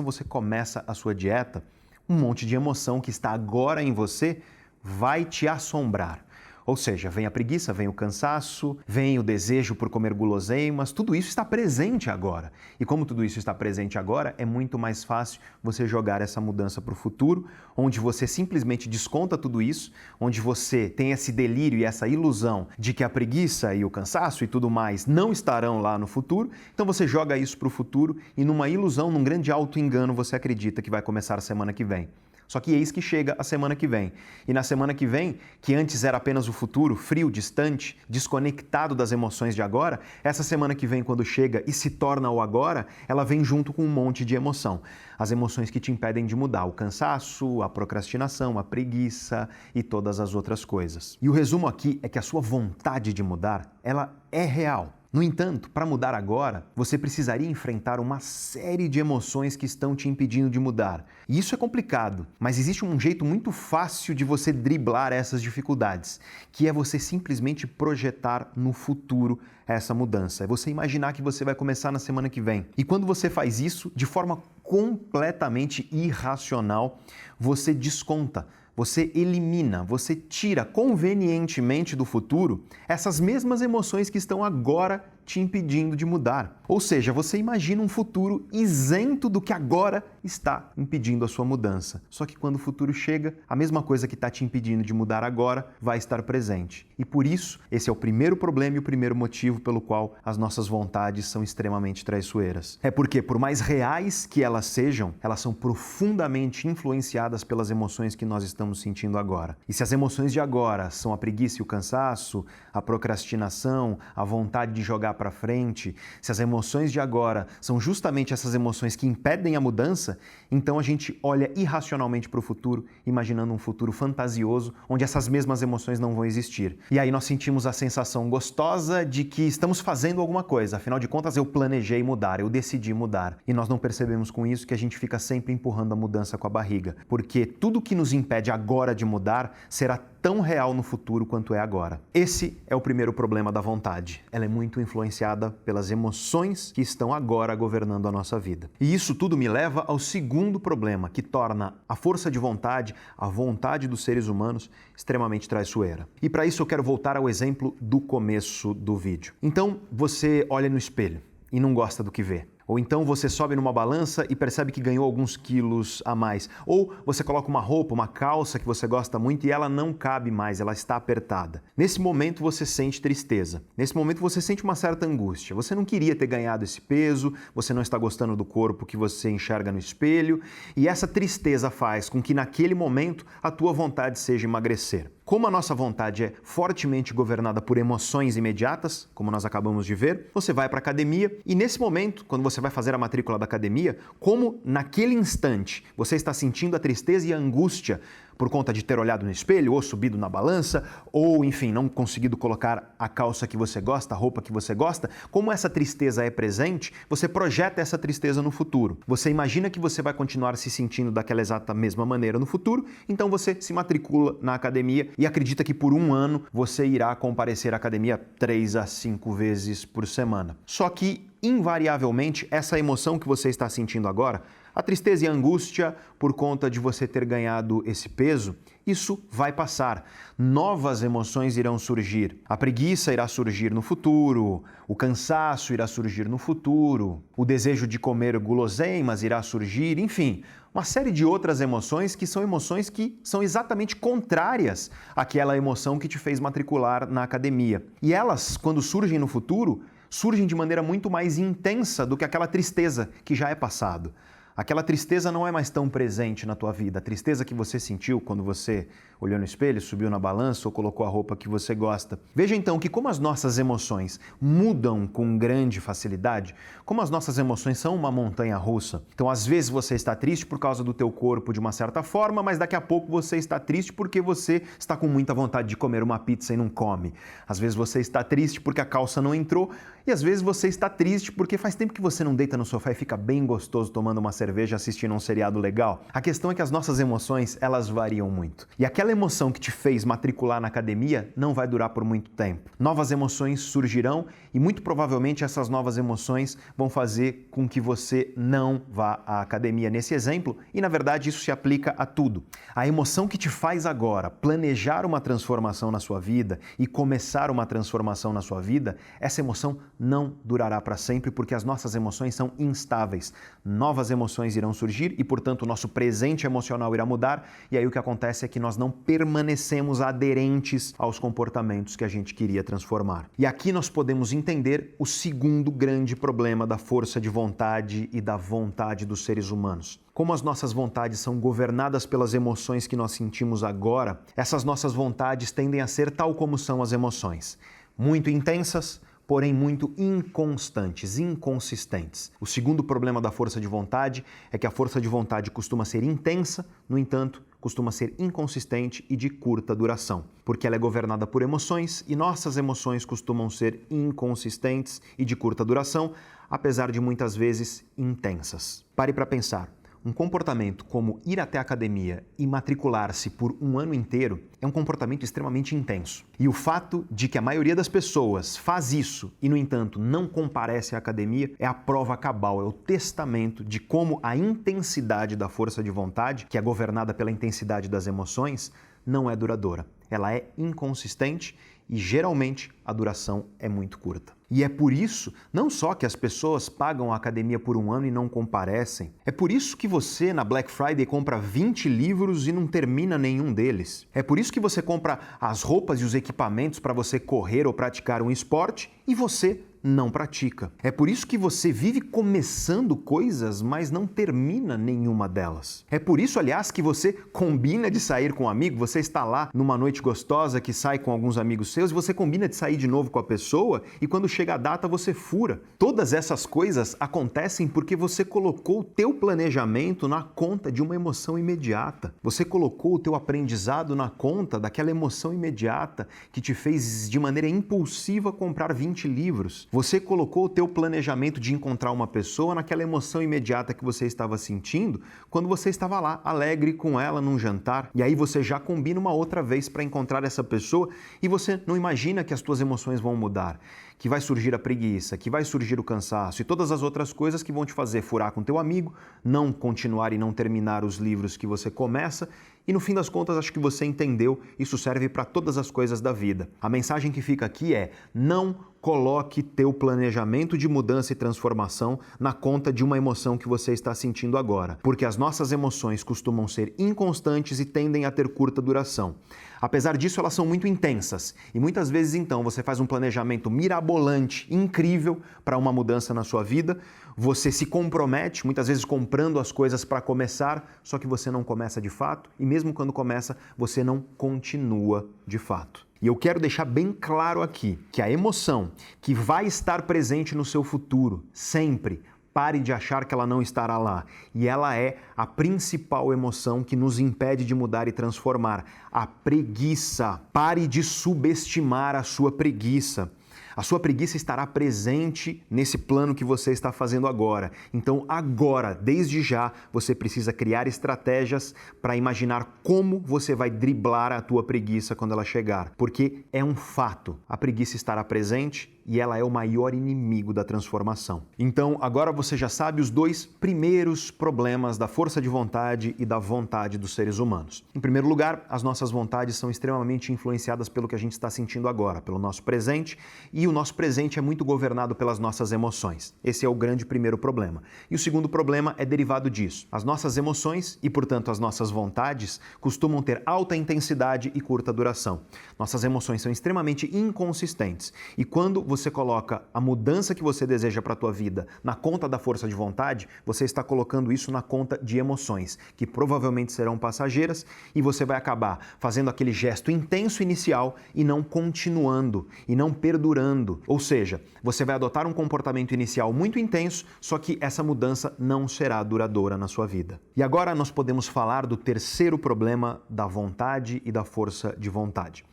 você começa a sua dieta, um monte de emoção que está agora em você vai te assombrar. Ou seja, vem a preguiça, vem o cansaço, vem o desejo por comer guloseimas, tudo isso está presente agora. E como tudo isso está presente agora, é muito mais fácil você jogar essa mudança para o futuro, onde você simplesmente desconta tudo isso, onde você tem esse delírio e essa ilusão de que a preguiça e o cansaço e tudo mais não estarão lá no futuro, então você joga isso para o futuro e numa ilusão, num grande auto-engano, você acredita que vai começar a semana que vem. Só que eis que chega a semana que vem. E na semana que vem, que antes era apenas o futuro, frio, distante, desconectado das emoções de agora, essa semana que vem, quando chega e se torna o agora, ela vem junto com um monte de emoção. As emoções que te impedem de mudar, o cansaço, a procrastinação, a preguiça e todas as outras coisas. E o resumo aqui é que a sua vontade de mudar, ela é real. No entanto, para mudar agora, você precisaria enfrentar uma série de emoções que estão te impedindo de mudar. E isso é complicado, mas existe um jeito muito fácil de você driblar essas dificuldades, que é você simplesmente projetar no futuro essa mudança. É você imaginar que você vai começar na semana que vem. E quando você faz isso, de forma completamente irracional, você desconta. Você elimina, você tira convenientemente do futuro essas mesmas emoções que estão agora te impedindo de mudar. Ou seja, você imagina um futuro isento do que agora está impedindo a sua mudança. Só que quando o futuro chega, a mesma coisa que está te impedindo de mudar agora vai estar presente. E por isso, esse é o primeiro problema e o primeiro motivo pelo qual as nossas vontades são extremamente traiçoeiras. É porque, por mais reais que elas sejam, elas são profundamente influenciadas pelas emoções que nós estamos sentindo agora. E se as emoções de agora são a preguiça e o cansaço, a procrastinação, a vontade de jogar para frente, se as emoções de agora são justamente essas emoções que impedem a mudança, então a gente olha irracionalmente para o futuro, imaginando um futuro fantasioso, onde essas mesmas emoções não vão existir. E aí nós sentimos a sensação gostosa de que estamos fazendo alguma coisa, afinal de contas eu planejei mudar, eu decidi mudar. E nós não percebemos com isso que a gente fica sempre empurrando a mudança com a barriga, porque tudo que nos impede agora de mudar será tão real no futuro quanto é agora. Esse é o primeiro problema da vontade. Ela é muito influenciada pelas emoções que estão agora governando a nossa vida. E isso tudo me leva ao segundo problema, que torna a força de vontade, a vontade dos seres humanos, extremamente traiçoeira. E para isso eu quero voltar ao exemplo do começo do vídeo. Então, você olha no espelho e não gosta do que vê. Ou então você sobe numa balança e percebe que ganhou alguns quilos a mais. Ou você coloca uma roupa, uma calça que você gosta muito e ela não cabe mais, ela está apertada. Nesse momento você sente tristeza. Nesse momento você sente uma certa angústia. Você não queria ter ganhado esse peso, você não está gostando do corpo que você enxerga no espelho. E essa tristeza faz com que naquele momento a tua vontade seja emagrecer. Como a nossa vontade é fortemente governada por emoções imediatas, como nós acabamos de ver, você vai para a academia e nesse momento, quando você vai fazer a matrícula da academia, como naquele instante você está sentindo a tristeza e a angústia por conta de ter olhado no espelho, ou subido na balança, ou, enfim, não conseguido colocar a calça que você gosta, a roupa que você gosta, como essa tristeza é presente, você projeta essa tristeza no futuro. Você imagina que você vai continuar se sentindo daquela exata mesma maneira no futuro, então você se matricula na academia e acredita que por um ano você irá comparecer à academia 3 a 5 vezes por semana. Só que, invariavelmente, essa emoção que você está sentindo agora, a tristeza e a angústia por conta de você ter ganhado esse peso, isso vai passar. Novas emoções irão surgir. A preguiça irá surgir no futuro, o cansaço irá surgir no futuro, o desejo de comer guloseimas irá surgir, enfim, uma série de outras emoções que são exatamente contrárias àquela emoção que te fez matricular na academia. E elas, quando surgem no futuro, surgem de maneira muito mais intensa do que aquela tristeza que já é passado. Aquela tristeza não é mais tão presente na tua vida. A tristeza que você sentiu quando você olhou no espelho, subiu na balança ou colocou a roupa que você gosta. Veja então que como as nossas emoções mudam com grande facilidade, como as nossas emoções são uma montanha-russa. Então, às vezes você está triste por causa do teu corpo de uma certa forma, mas daqui a pouco você está triste porque você está com muita vontade de comer uma pizza e não come. Às vezes você está triste porque a calça não entrou e às vezes você está triste porque faz tempo que você não deita no sofá e fica bem gostoso tomando uma cerveja assistindo um seriado legal. A questão é que as nossas emoções, elas variam muito. E aquela emoção que te fez matricular na academia não vai durar por muito tempo. Novas emoções surgirão e muito provavelmente essas novas emoções vão fazer com que você não vá à academia nesse exemplo e, na verdade, isso se aplica a tudo. A emoção que te faz agora planejar uma transformação na sua vida e começar uma transformação na sua vida, essa emoção não durará para sempre porque as nossas emoções são instáveis. Novas emoções irão surgir e, portanto, o nosso presente emocional irá mudar e aí o que acontece é que nós não permanecemos aderentes aos comportamentos que a gente queria transformar. E aqui nós podemos entender o segundo grande problema da força de vontade e da vontade dos seres humanos. Como as nossas vontades são governadas pelas emoções que nós sentimos agora, essas nossas vontades tendem a ser tal como são as emoções, muito intensas, porém muito inconstantes, inconsistentes. O segundo problema da força de vontade é que a força de vontade costuma ser intensa, no entanto, costuma ser inconsistente e de curta duração, porque ela é governada por emoções e nossas emoções costumam ser inconsistentes e de curta duração, apesar de muitas vezes intensas. Pare para pensar. Um comportamento como ir até a academia e matricular-se por um ano inteiro é um comportamento extremamente intenso. E o fato de que a maioria das pessoas faz isso e, no entanto, não comparece à academia é a prova cabal, é o testamento de como a intensidade da força de vontade, que é governada pela intensidade das emoções, não é duradoura. Ela é inconsistente e, geralmente, a duração é muito curta. E é por isso, não só que as pessoas pagam a academia por um ano e não comparecem, é por isso que você, na Black Friday, compra 20 livros e não termina nenhum deles. É por isso que você compra as roupas e os equipamentos para você correr ou praticar um esporte e você não pratica. É por isso que você vive começando coisas, mas não termina nenhuma delas. É por isso, aliás, que você combina de sair com um amigo, você está lá numa noite gostosa que sai com alguns amigos seus e você combina de sair de novo com a pessoa e quando chega a data, você fura. Todas essas coisas acontecem porque você colocou o teu planejamento na conta de uma emoção imediata. Você colocou o teu aprendizado na conta daquela emoção imediata que te fez de maneira impulsiva comprar 20 livros. Você colocou o teu planejamento de encontrar uma pessoa naquela emoção imediata que você estava sentindo quando você estava lá, alegre com ela num jantar. E aí você já combina uma outra vez para encontrar essa pessoa e você não imagina que as tuas emoções vão mudar, que vai surgir a preguiça, que vai surgir o cansaço e todas as outras coisas que vão te fazer furar com teu amigo, não continuar e não terminar os livros que você começa. E no fim das contas, acho que você entendeu, isso serve para todas as coisas da vida. A mensagem que fica aqui é: não coloque teu planejamento de mudança e transformação na conta de uma emoção que você está sentindo agora, porque as nossas emoções costumam ser inconstantes e tendem a ter curta duração. Apesar disso, elas são muito intensas e muitas vezes então você faz um planejamento mirabolante, incrível para uma mudança na sua vida, você se compromete, muitas vezes comprando as coisas para começar, só que você não começa de fato e mesmo quando começa, você não continua de fato. E eu quero deixar bem claro aqui que a emoção que vai estar presente no seu futuro, sempre, pare de achar que ela não estará lá. E ela é a principal emoção que nos impede de mudar e transformar. A preguiça. Pare de subestimar a sua preguiça. A sua preguiça estará presente nesse plano que você está fazendo agora. Então, agora, desde já, você precisa criar estratégias para imaginar como você vai driblar a tua preguiça quando ela chegar. Porque é um fato, a preguiça estará presente e ela é o maior inimigo da transformação. Então, agora você já sabe os dois primeiros problemas da força de vontade e da vontade dos seres humanos. Em primeiro lugar, as nossas vontades são extremamente influenciadas pelo que a gente está sentindo agora, pelo nosso presente, e o nosso presente é muito governado pelas nossas emoções. Esse é o grande primeiro problema. E o segundo problema é derivado disso. As nossas emoções e, portanto, as nossas vontades costumam ter alta intensidade e curta duração. Nossas emoções são extremamente inconsistentes. E quando você coloca a mudança que você deseja para a tua vida na conta da força de vontade, você está colocando isso na conta de emoções, que provavelmente serão passageiras, e você vai acabar fazendo aquele gesto intenso inicial e não continuando, e não perdurando. Ou seja, você vai adotar um comportamento inicial muito intenso, só que essa mudança não será duradoura na sua vida. E agora nós podemos falar do terceiro problema da vontade e da força de vontade.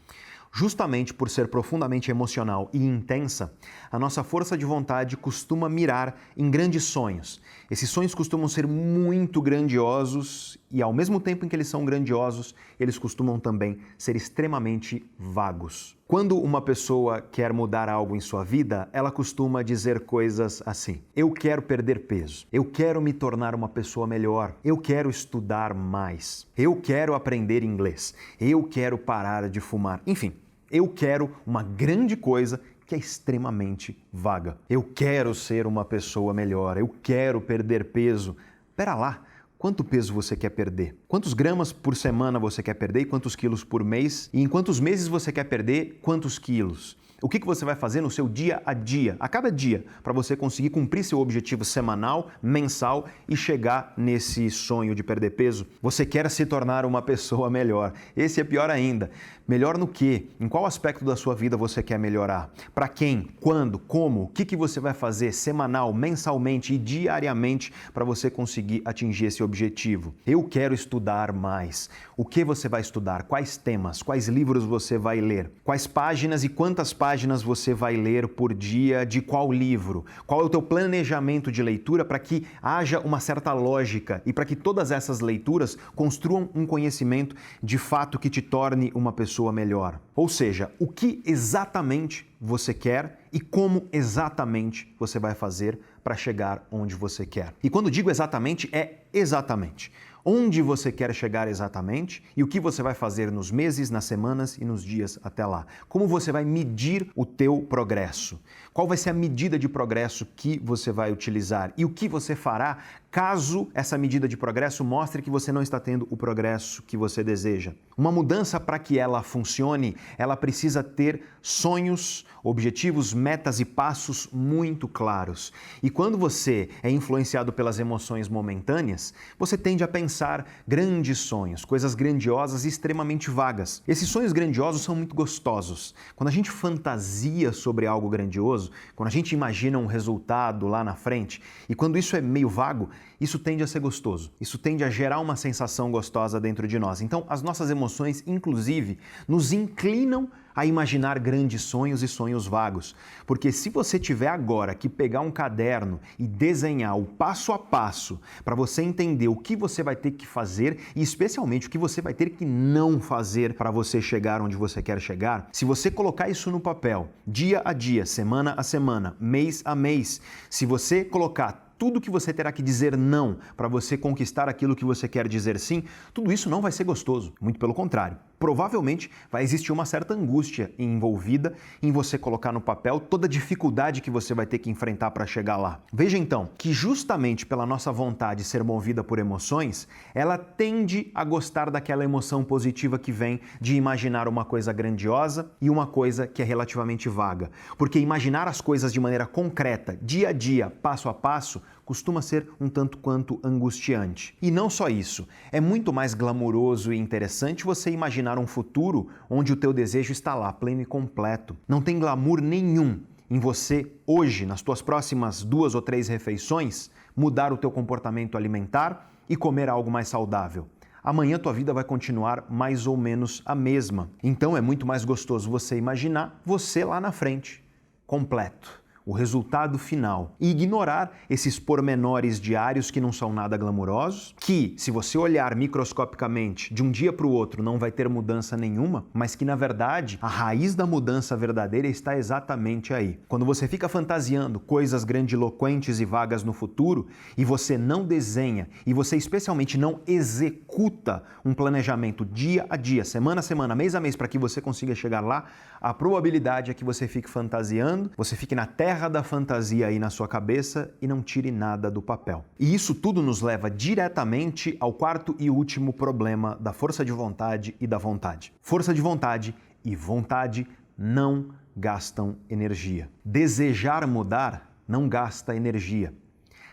Justamente por ser profundamente emocional e intensa, a nossa força de vontade costuma mirar em grandes sonhos. Esses sonhos costumam ser muito grandiosos e, ao mesmo tempo em que eles são grandiosos, eles costumam também ser extremamente vagos. Quando uma pessoa quer mudar algo em sua vida, ela costuma dizer coisas assim: eu quero perder peso, eu quero me tornar uma pessoa melhor, eu quero estudar mais, eu quero aprender inglês, eu quero parar de fumar, enfim. Eu quero uma grande coisa que é extremamente vaga. Eu quero ser uma pessoa melhor, eu quero perder peso. Pera lá, quanto peso você quer perder? Quantos gramas por semana você quer perder e quantos quilos por mês? E em quantos meses você quer perder quantos quilos? O que você vai fazer no seu dia a dia, a cada dia, para você conseguir cumprir seu objetivo semanal, mensal e chegar nesse sonho de perder peso? Você quer se tornar uma pessoa melhor. Esse é pior ainda. Melhor no quê? Em qual aspecto da sua vida você quer melhorar? Para quem? Quando? Como? O que você vai fazer semanal, mensalmente e diariamente para você conseguir atingir esse objetivo? Eu quero estudar mais. O que você vai estudar? Quais temas? Quais livros você vai ler? Quais páginas e quantas páginas você vai ler por dia de qual livro? Qual é o teu planejamento de leitura para que haja uma certa lógica e para que todas essas leituras construam um conhecimento de fato que te torne uma pessoa melhor? Ou seja, o que exatamente você quer e como exatamente você vai fazer para chegar onde você quer. E quando digo exatamente, é exatamente. Onde você quer chegar exatamente e o que você vai fazer nos meses, nas semanas e nos dias até lá. Como você vai medir o teu progresso? Qual vai ser a medida de progresso que você vai utilizar? E o que você fará caso essa medida de progresso mostre que você não está tendo o progresso que você deseja? Uma mudança, para que ela funcione, ela precisa ter sonhos, objetivos, metas e passos muito claros. E quando você é influenciado pelas emoções momentâneas, você tende a pensar grandes sonhos, coisas grandiosas e extremamente vagas. Esses sonhos grandiosos são muito gostosos. Quando a gente fantasia sobre algo grandioso, glamuroso, quando a gente imagina um resultado lá na frente, e quando isso é meio vago, isso tende a ser gostoso. Isso tende a gerar uma sensação gostosa dentro de nós. Então, as nossas emoções, inclusive, nos inclinam a imaginar grandes sonhos e sonhos vagos. Porque se você tiver agora que pegar um caderno e desenhar o passo a passo para você entender o que você vai ter que fazer e especialmente o que você vai ter que não fazer para você chegar onde você quer chegar, se você colocar isso no papel, dia a dia, semana a semana, mês a mês, se você colocar tudo que você terá que dizer não para você conquistar aquilo que você quer dizer sim, tudo isso não vai ser gostoso. Muito pelo contrário. Provavelmente vai existir uma certa angústia envolvida em você colocar no papel toda a dificuldade que você vai ter que enfrentar para chegar lá. Veja então que justamente pela nossa vontade de ser movida por emoções, ela tende a gostar daquela emoção positiva que vem de imaginar uma coisa grandiosa e uma coisa que é relativamente vaga. Porque imaginar as coisas de maneira concreta, dia a dia, passo a passo, costuma ser um tanto quanto angustiante. E não só isso, é muito mais glamuroso e interessante você imaginar um futuro onde o teu desejo está lá, pleno e completo. Não tem glamour nenhum em você, hoje, nas tuas próximas 2 ou 3 refeições, mudar o teu comportamento alimentar e comer algo mais saudável. Amanhã tua vida vai continuar mais ou menos a mesma. Então é muito mais gostoso você imaginar você lá na frente, completo, o resultado final, e ignorar esses pormenores diários que não são nada glamurosos, que, se você olhar microscopicamente de um dia para o outro, não vai ter mudança nenhuma, mas que, na verdade, a raiz da mudança verdadeira está exatamente aí. Quando você fica fantasiando coisas grandiloquentes e vagas no futuro, e você não desenha, e você especialmente não executa um planejamento dia a dia, semana a semana, mês a mês, para que você consiga chegar lá, a probabilidade é que você fique fantasiando, você fique na terra da fantasia aí na sua cabeça e não tire nada do papel. E isso tudo nos leva diretamente ao quarto e último problema da força de vontade e da vontade. Força de vontade e vontade não gastam energia. Desejar mudar não gasta energia.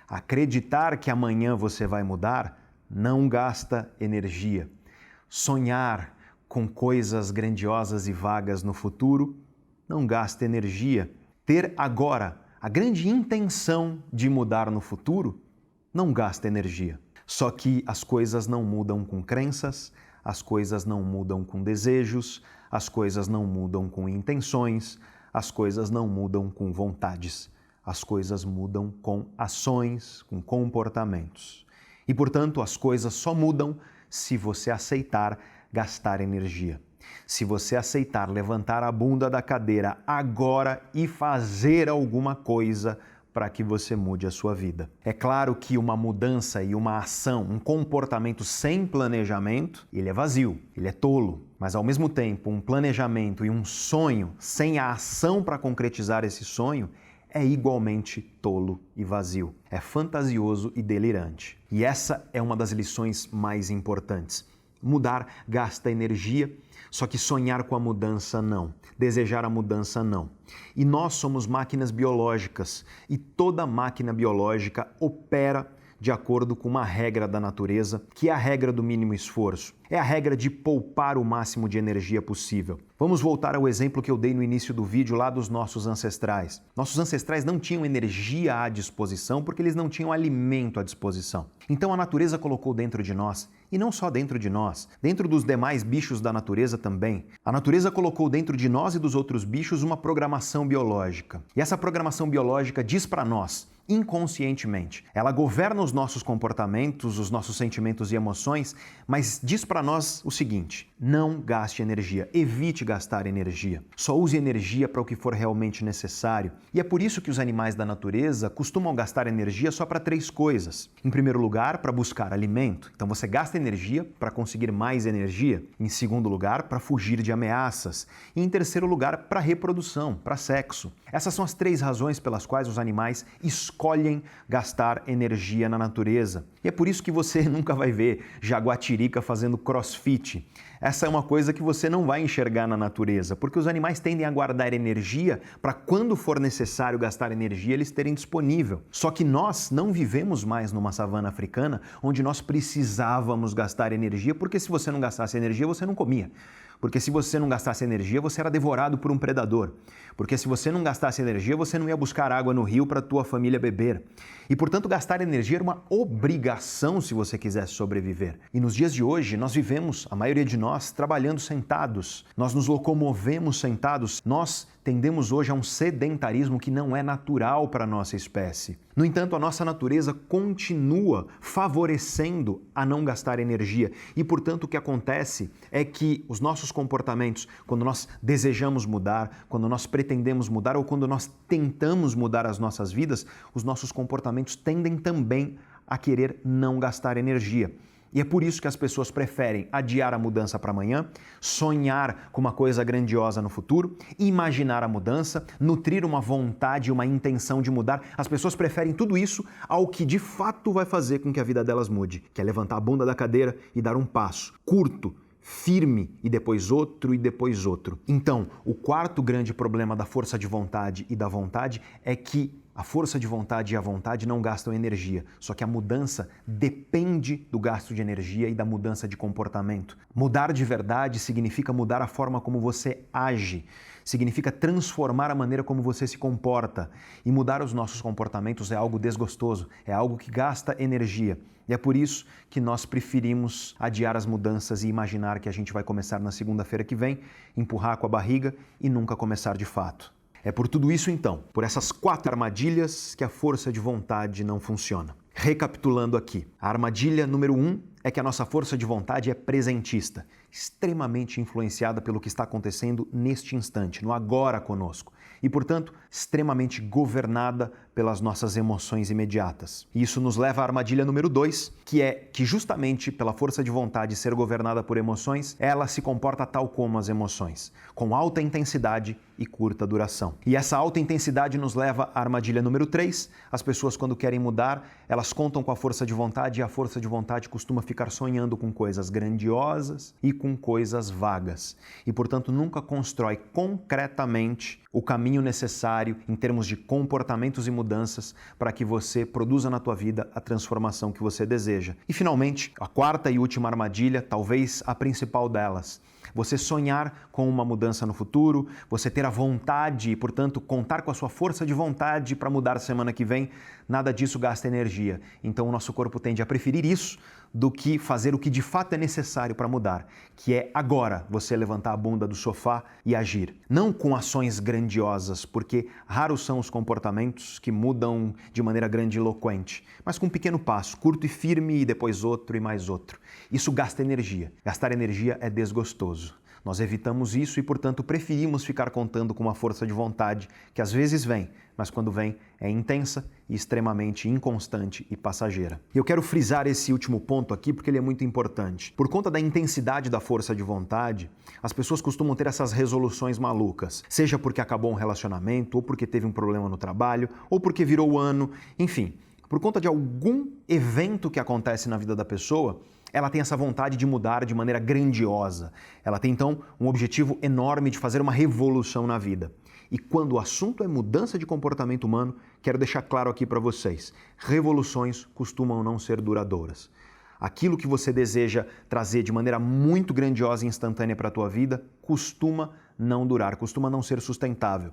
Acreditar que amanhã você vai mudar não gasta energia. Sonhar com coisas grandiosas e vagas no futuro não gasta energia. Ter agora a grande intenção de mudar no futuro não gasta energia. Só que as coisas não mudam com crenças, as coisas não mudam com desejos, as coisas não mudam com intenções, as coisas não mudam com vontades. As coisas mudam com ações, com comportamentos. E, portanto, as coisas só mudam se você aceitar gastar energia. Se você aceitar levantar a bunda da cadeira agora e fazer alguma coisa para que você mude a sua vida. É claro que uma mudança e uma ação, um comportamento sem planejamento, ele é vazio, ele é tolo. Mas ao mesmo tempo, um planejamento e um sonho sem a ação para concretizar esse sonho é igualmente tolo e vazio. É fantasioso e delirante. E essa é uma das lições mais importantes. Mudar gasta energia, só que sonhar com a mudança não, desejar a mudança não. E nós somos máquinas biológicas e toda máquina biológica opera de acordo com uma regra da natureza, que é a regra do mínimo esforço. É a regra de poupar o máximo de energia possível. Vamos voltar ao exemplo que eu dei no início do vídeo lá dos nossos ancestrais. Nossos ancestrais não tinham energia à disposição porque eles não tinham alimento à disposição. Então a natureza colocou dentro de nós, e não só dentro de nós, dentro dos demais bichos da natureza também. A natureza colocou dentro de nós e dos outros bichos uma programação biológica. E essa programação biológica diz para nós, inconscientemente. Ela governa os nossos comportamentos, os nossos sentimentos e emoções, mas diz para nós o seguinte: não gaste energia, evite gastar energia. Só use energia para o que for realmente necessário. E é por isso que os animais da natureza costumam gastar energia só para 3 coisas. Em primeiro lugar, para buscar alimento. Então você gasta energia para conseguir mais energia. Em segundo lugar, para fugir de ameaças. E em terceiro lugar, para reprodução, para sexo. Essas são as 3 razões pelas quais os animais escolhem gastar energia na natureza. E é por isso que você nunca vai ver jaguatirica fazendo crossfit. Essa é uma coisa que você não vai enxergar na natureza, porque os animais tendem a guardar energia para quando for necessário gastar energia, eles terem disponível. Só que nós não vivemos mais numa savana africana onde nós precisávamos gastar energia, porque se você não gastasse energia, você não comia. Porque se você não gastasse energia, você era devorado por um predador. Porque se você não gastasse energia, você não ia buscar água no rio para a tua família beber. E, portanto, gastar energia era uma obrigação se você quisesse sobreviver. E nos dias de hoje, nós vivemos, a maioria de nós, trabalhando sentados. Nós nos locomovemos sentados. Nós tendemos hoje a um sedentarismo que não é natural para a nossa espécie. No entanto, a nossa natureza continua favorecendo a não gastar energia. E, portanto, o que acontece é que os nossos comportamentos, quando nós desejamos mudar, quando nós pretendemos mudar ou quando nós tentamos mudar as nossas vidas, os nossos comportamentos tendem também a querer não gastar energia. E é por isso que as pessoas preferem adiar a mudança para amanhã, sonhar com uma coisa grandiosa no futuro, imaginar a mudança, nutrir uma vontade, uma intenção de mudar. As pessoas preferem tudo isso ao que de fato vai fazer com que a vida delas mude, que é levantar a bunda da cadeira e dar um passo curto, firme, e depois outro e depois outro. Então, o quarto grande problema da força de vontade e da vontade é que a força de vontade e a vontade não gastam energia, só que a mudança depende do gasto de energia e da mudança de comportamento. Mudar de verdade significa mudar a forma como você age, significa transformar a maneira como você se comporta. E mudar os nossos comportamentos é algo desgostoso, é algo que gasta energia. E é por isso que nós preferimos adiar as mudanças e imaginar que a gente vai começar na segunda-feira que vem, empurrar com a barriga e nunca começar de fato. É por tudo isso, então, por essas 4 armadilhas, que a força de vontade não funciona. Recapitulando aqui, a armadilha número 1 é que a nossa força de vontade é presentista, extremamente influenciada pelo que está acontecendo neste instante, no agora conosco, e, portanto, extremamente governada pelas nossas emoções imediatas. E isso nos leva à armadilha número 2, que é que justamente pela força de vontade ser governada por emoções, ela se comporta tal como as emoções, com alta intensidade e curta duração. E essa alta intensidade nos leva à armadilha número 3. As pessoas, quando querem mudar, elas contam com a força de vontade e a força de vontade costuma ficar sonhando com coisas grandiosas e com coisas vagas. E, portanto, nunca constrói concretamente o caminho necessário em termos de comportamentos e mudanças para que você produza na tua vida a transformação que você deseja. E, finalmente, a quarta e última armadilha, talvez a principal delas, você sonhar com uma mudança no futuro, você ter a vontade e, portanto, contar com a sua força de vontade para mudar semana que vem, nada disso gasta energia. Então, o nosso corpo tende a preferir isso do que fazer o que de fato é necessário para mudar, que é agora você levantar a bunda do sofá e agir. Não com ações grandiosas, porque raros são os comportamentos que mudam de maneira grandiloquente, mas com um pequeno passo, curto e firme, e depois outro e mais outro. Isso gasta energia. Gastar energia é desgostoso. Nós evitamos isso e, portanto, preferimos ficar contando com uma força de vontade que às vezes vem, mas quando vem é intensa e extremamente inconstante e passageira. E eu quero frisar esse último ponto aqui porque ele é muito importante. Por conta da intensidade da força de vontade, as pessoas costumam ter essas resoluções malucas, seja porque acabou um relacionamento, ou porque teve um problema no trabalho, ou porque virou o ano, enfim. Por conta de algum evento que acontece na vida da pessoa, ela tem essa vontade de mudar de maneira grandiosa. Ela tem, então, um objetivo enorme de fazer uma revolução na vida. E quando o assunto é mudança de comportamento humano, quero deixar claro aqui para vocês, revoluções costumam não ser duradouras. Aquilo que você deseja trazer de maneira muito grandiosa e instantânea para a tua vida costuma não durar, costuma não ser sustentável.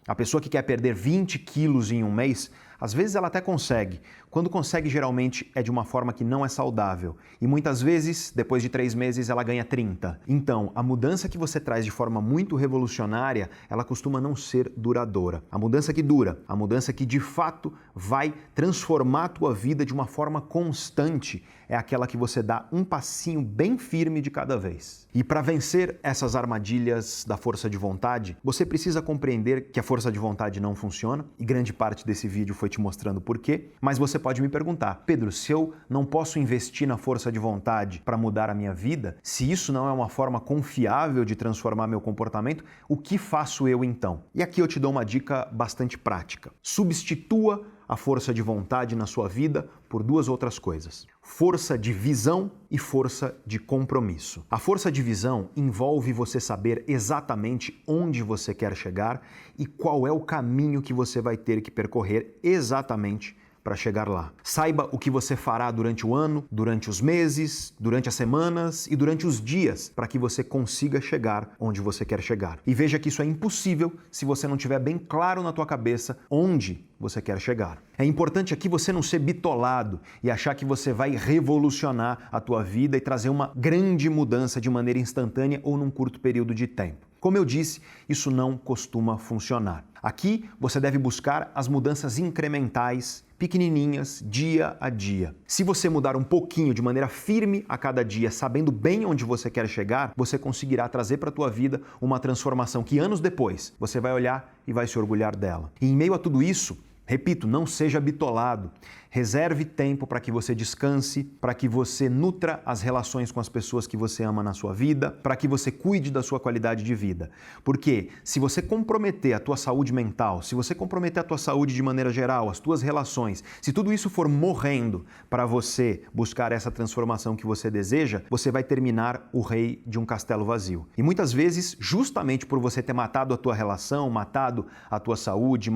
A pessoa que quer perder 20 quilos em um mês, às vezes ela até consegue. Quando consegue, geralmente é de uma forma que não é saudável. E muitas vezes, depois de 3 meses, ela ganha 30. Então, a mudança que você traz de forma muito revolucionária, ela costuma não ser duradoura. A mudança que dura, a mudança que de fato vai transformar a tua vida de uma forma constante, é aquela que você dá um passinho bem firme de cada vez. E para vencer essas armadilhas da força de vontade, você precisa compreender que a força de vontade não funciona, e grande parte desse vídeo foi te mostrando por quê, mas você pode me perguntar, Pedro, se eu não posso investir na força de vontade para mudar a minha vida, se isso não é uma forma confiável de transformar meu comportamento, o que faço eu então? E aqui eu te dou uma dica bastante prática. Substitua a força de vontade na sua vida por 2 outras coisas: força de visão e força de compromisso. A força de visão envolve você saber exatamente onde você quer chegar e qual é o caminho que você vai ter que percorrer exatamente para chegar lá. Saiba o que você fará durante o ano, durante os meses, durante as semanas e durante os dias para que você consiga chegar onde você quer chegar. E veja que isso é impossível se você não tiver bem claro na tua cabeça onde você quer chegar. É importante aqui você não ser bitolado e achar que você vai revolucionar a tua vida e trazer uma grande mudança de maneira instantânea ou num curto período de tempo. Como eu disse, isso não costuma funcionar. Aqui você deve buscar as mudanças incrementais, pequenininhas, dia a dia. Se você mudar um pouquinho de maneira firme a cada dia, sabendo bem onde você quer chegar, você conseguirá trazer para a tua vida uma transformação que anos depois você vai olhar e vai se orgulhar dela. E em meio a tudo isso, repito, não seja bitolado. Reserve tempo para que você descanse, para que você nutra as relações com as pessoas que você ama na sua vida, para que você cuide da sua qualidade de vida. Porque se você comprometer a tua saúde mental, se você comprometer a tua saúde de maneira geral, as tuas relações, se tudo isso for morrendo para você buscar essa transformação que você deseja, você vai terminar o rei de um castelo vazio. E muitas vezes, justamente por você ter matado a tua relação, matado a tua saúde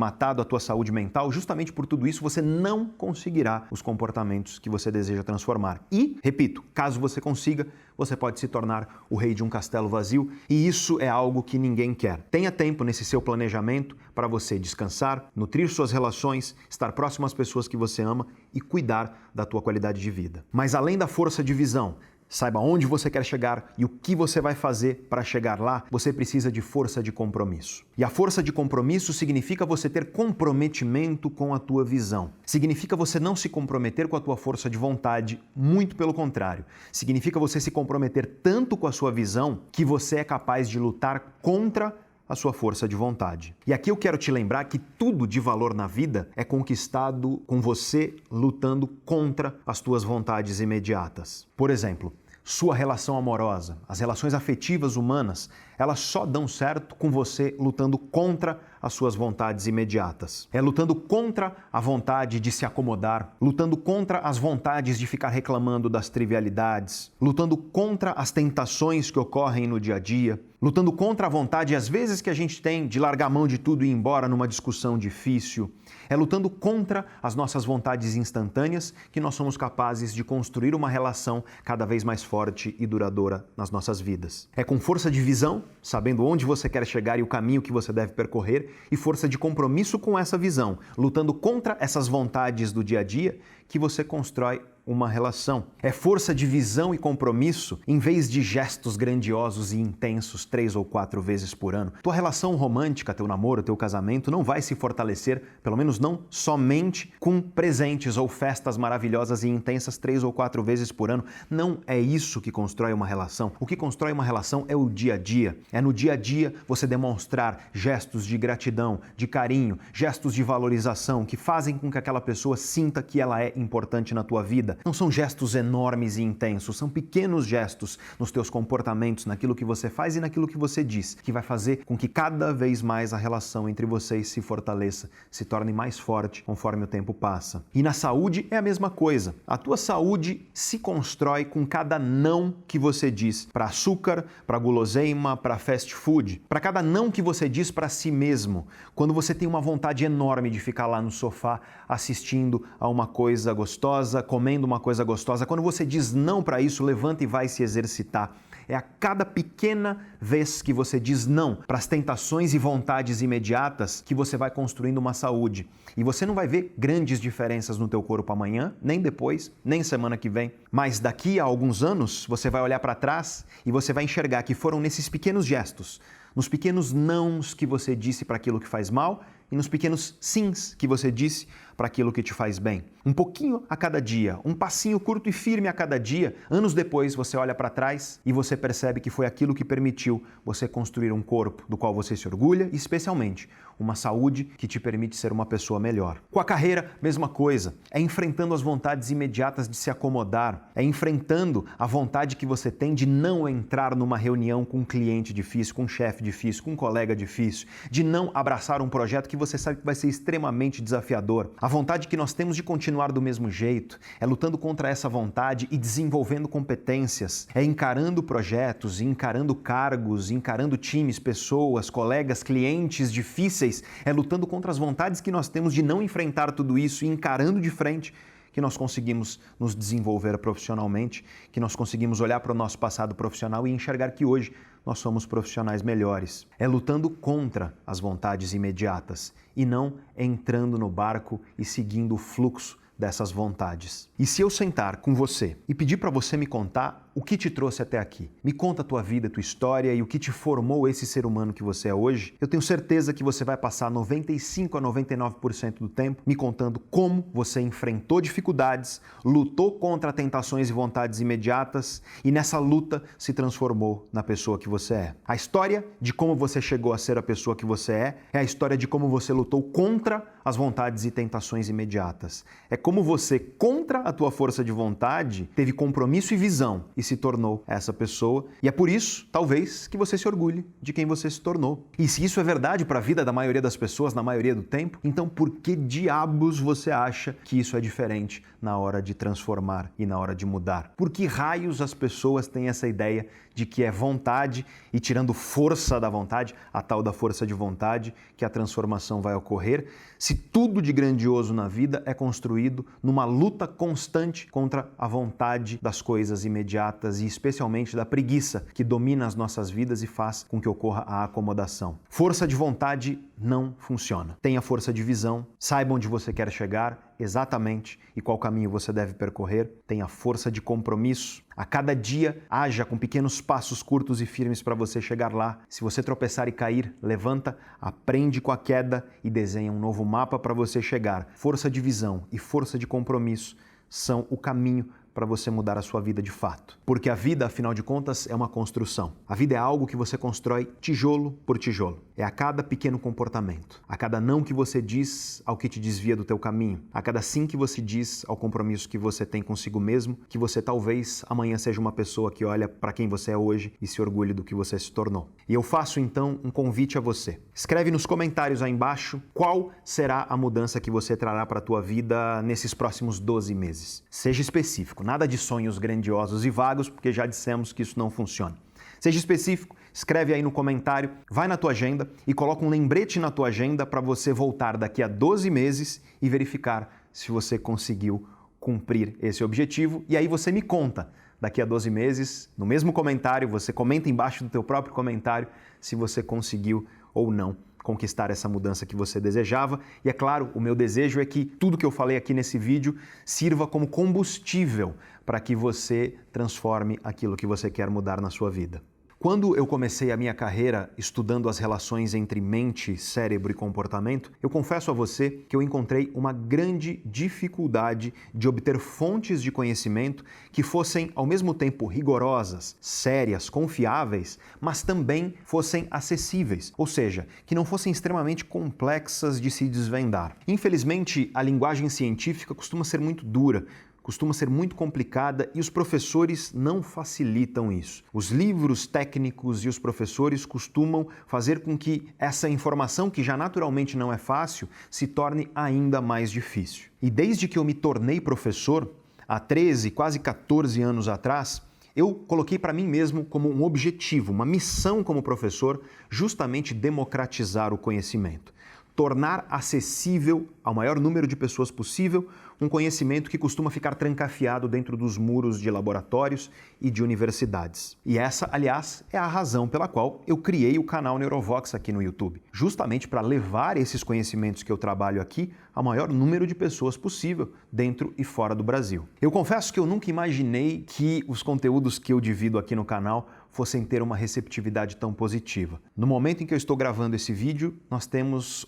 mental, justamente por tudo isso, você não conseguirá os comportamentos que você deseja transformar. E, repito, caso você consiga, você pode se tornar o rei de um castelo vazio e isso é algo que ninguém quer. Tenha tempo nesse seu planejamento para você descansar, nutrir suas relações, estar próximo às pessoas que você ama e cuidar da tua qualidade de vida. Mas além da força de visão, saiba onde você quer chegar e o que você vai fazer para chegar lá, você precisa de força de compromisso. E a força de compromisso significa você ter comprometimento com a tua visão. Significa você não se comprometer com a tua força de vontade, muito pelo contrário. Significa você se comprometer tanto com a sua visão que você é capaz de lutar contra a sua força de vontade. E aqui eu quero te lembrar que tudo de valor na vida é conquistado com você lutando contra as tuas vontades imediatas. Por exemplo, sua relação amorosa, as relações afetivas humanas, elas só dão certo com você lutando contra as suas vontades imediatas. É lutando contra a vontade de se acomodar, lutando contra as vontades de ficar reclamando das trivialidades, lutando contra as tentações que ocorrem no dia a dia, lutando contra a vontade, às vezes, que a gente tem de largar a mão de tudo e ir embora numa discussão difícil. É lutando contra as nossas vontades instantâneas que nós somos capazes de construir uma relação cada vez mais forte e duradoura nas nossas vidas. É com força de visão, sabendo onde você quer chegar e o caminho que você deve percorrer, e força de compromisso com essa visão, lutando contra essas vontades do dia a dia, que você constrói uma relação. É força de visão e compromisso em vez de gestos grandiosos e intensos 3 ou 4 vezes por ano. Tua relação romântica, teu namoro, teu casamento não vai se fortalecer, pelo menos não somente com presentes ou festas maravilhosas e intensas 3 ou 4 vezes por ano. Não é isso que constrói uma relação. O que constrói uma relação é o dia a dia. É no dia a dia você demonstrar gestos de gratidão, de carinho, gestos de valorização que fazem com que aquela pessoa sinta que ela é importante na tua vida. Não são gestos enormes e intensos, são pequenos gestos nos teus comportamentos, naquilo que você faz e naquilo que você diz, que vai fazer com que cada vez mais a relação entre vocês se fortaleça, se torne mais forte conforme o tempo passa. E na saúde é a mesma coisa. A tua saúde se constrói com cada não que você diz para açúcar, para guloseima, para fast food, para cada não que você diz para si mesmo. Quando você tem uma vontade enorme de ficar lá no sofá assistindo a uma coisa gostosa, comendo uma coisa gostosa, quando você diz não para isso, levanta e vai se exercitar. É a cada pequena vez que você diz não para as tentações e vontades imediatas que você vai construindo uma saúde. E você não vai ver grandes diferenças no teu corpo amanhã, nem depois, nem semana que vem. Mas daqui a alguns anos, você vai olhar para trás e você vai enxergar que foram nesses pequenos gestos, nos pequenos nãos que você disse para aquilo que faz mal e nos pequenos sims que você disse para aquilo que te faz bem. Um pouquinho a cada dia, um passinho curto e firme a cada dia, anos depois você olha para trás e você percebe que foi aquilo que permitiu você construir um corpo do qual você se orgulha e, especialmente, uma saúde que te permite ser uma pessoa melhor. Com a carreira, mesma coisa. É enfrentando as vontades imediatas de se acomodar, é enfrentando a vontade que você tem de não entrar numa reunião com um cliente difícil, com um chefe difícil, com um colega difícil, de não abraçar um projeto que você sabe que vai ser extremamente desafiador. A vontade que nós temos de continuar do mesmo jeito, é lutando contra essa vontade e desenvolvendo competências, é encarando projetos, encarando cargos, encarando times, pessoas, colegas, clientes difíceis, é lutando contra as vontades que nós temos de não enfrentar tudo isso e encarando de frente que nós conseguimos nos desenvolver profissionalmente, que nós conseguimos olhar para o nosso passado profissional e enxergar que hoje nós somos profissionais melhores. É lutando contra as vontades imediatas e não entrando no barco e seguindo o fluxo dessas vontades. E se eu sentar com você e pedir para você me contar o que te trouxe até aqui, me conta a tua vida, a tua história e o que te formou esse ser humano que você é hoje, eu tenho certeza que você vai passar 95 a 99% do tempo me contando como você enfrentou dificuldades, lutou contra tentações e vontades imediatas e nessa luta se transformou na pessoa que você é. A história de como você chegou a ser a pessoa que você é a história de como você lutou contra as vontades e tentações imediatas. É como você, contra a tua força de vontade, teve compromisso e visão e se tornou essa pessoa. E é por isso, talvez, que você se orgulhe de quem você se tornou. E se isso é verdade para a vida da maioria das pessoas, na maioria do tempo, então por que diabos você acha que isso é diferente na hora de transformar e na hora de mudar? Por que raios as pessoas têm essa ideia de que é vontade e tirando força da vontade, a tal da força de vontade, que a transformação vai ocorrer, se tudo de grandioso na vida é construído numa luta constante contra a vontade das coisas imediatas e especialmente da preguiça que domina as nossas vidas e faz com que ocorra a acomodação. Força de vontade não funciona. Tenha força de visão, saiba onde você quer chegar exatamente e qual caminho você deve percorrer. Tenha força de compromisso. A cada dia, haja com pequenos passos curtos e firmes para você chegar lá. Se você tropeçar e cair, levanta, aprende com a queda e desenha um novo mapa para você chegar. Força de visão e força de compromisso são o caminho para você mudar a sua vida de fato. Porque a vida, afinal de contas, é uma construção. A vida é algo que você constrói tijolo por tijolo. É a cada pequeno comportamento, a cada não que você diz ao que te desvia do teu caminho, a cada sim que você diz ao compromisso que você tem consigo mesmo, que você talvez amanhã seja uma pessoa que olha para quem você é hoje e se orgulhe do que você se tornou. E eu faço então um convite a você. Escreve nos comentários aí embaixo qual será a mudança que você trará para a tua vida nesses próximos 12 meses. Seja específico. Nada de sonhos grandiosos e vagos, porque já dissemos que isso não funciona. Seja específico, escreve aí no comentário, vai na tua agenda e coloca um lembrete na tua agenda para você voltar daqui a 12 meses e verificar se você conseguiu cumprir esse objetivo. E aí você me conta, daqui a 12 meses, no mesmo comentário, você comenta embaixo do teu próprio comentário se você conseguiu ou não conquistar essa mudança que você desejava. E é claro, o meu desejo é que tudo que eu falei aqui nesse vídeo sirva como combustível para que você transforme aquilo que você quer mudar na sua vida. Quando eu comecei a minha carreira estudando as relações entre mente, cérebro e comportamento, eu confesso a você que eu encontrei uma grande dificuldade de obter fontes de conhecimento que fossem ao mesmo tempo rigorosas, sérias, confiáveis, mas também fossem acessíveis, ou seja, que não fossem extremamente complexas de se desvendar. Infelizmente, a linguagem científica costuma ser muito dura, costuma ser muito complicada e os professores não facilitam isso. Os livros técnicos e os professores costumam fazer com que essa informação, que já naturalmente não é fácil, se torne ainda mais difícil. E desde que eu me tornei professor, há 13, quase 14 anos atrás, eu coloquei para mim mesmo como um objetivo, uma missão como professor, justamente democratizar o conhecimento. Tornar acessível ao maior número de pessoas possível um conhecimento que costuma ficar trancafiado dentro dos muros de laboratórios e de universidades. E essa, aliás, é a razão pela qual eu criei o canal Neurovox aqui no YouTube, justamente para levar esses conhecimentos que eu trabalho aqui ao maior número de pessoas possível, dentro e fora do Brasil. Eu confesso que eu nunca imaginei que os conteúdos que eu divido aqui no canal fossem ter uma receptividade tão positiva. No momento em que eu estou gravando esse vídeo, nós temos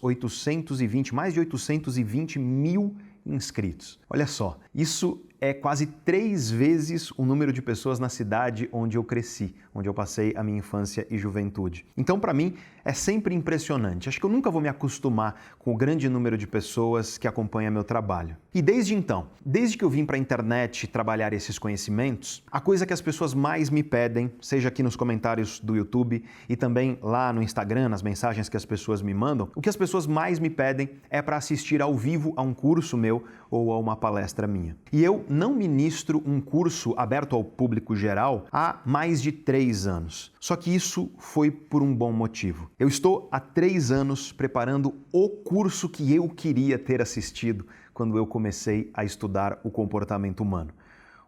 mais de 820 mil inscritos. Olha só, isso é quase 3 vezes o número de pessoas na cidade onde eu cresci, onde eu passei a minha infância e juventude. Então, para mim, é sempre impressionante. Acho que eu nunca vou me acostumar com o grande número de pessoas que acompanha meu trabalho. E desde então, desde que eu vim para a internet trabalhar esses conhecimentos, a coisa que as pessoas mais me pedem, seja aqui nos comentários do YouTube e também lá no Instagram, nas mensagens que as pessoas me mandam, o que as pessoas mais me pedem é para assistir ao vivo a um curso meu ou a uma palestra minha. E eu não ministro um curso aberto ao público geral há mais de 3 anos. Só que isso foi por um bom motivo. Eu estou há 3 anos preparando o curso que eu queria ter assistido quando eu comecei a estudar o comportamento humano.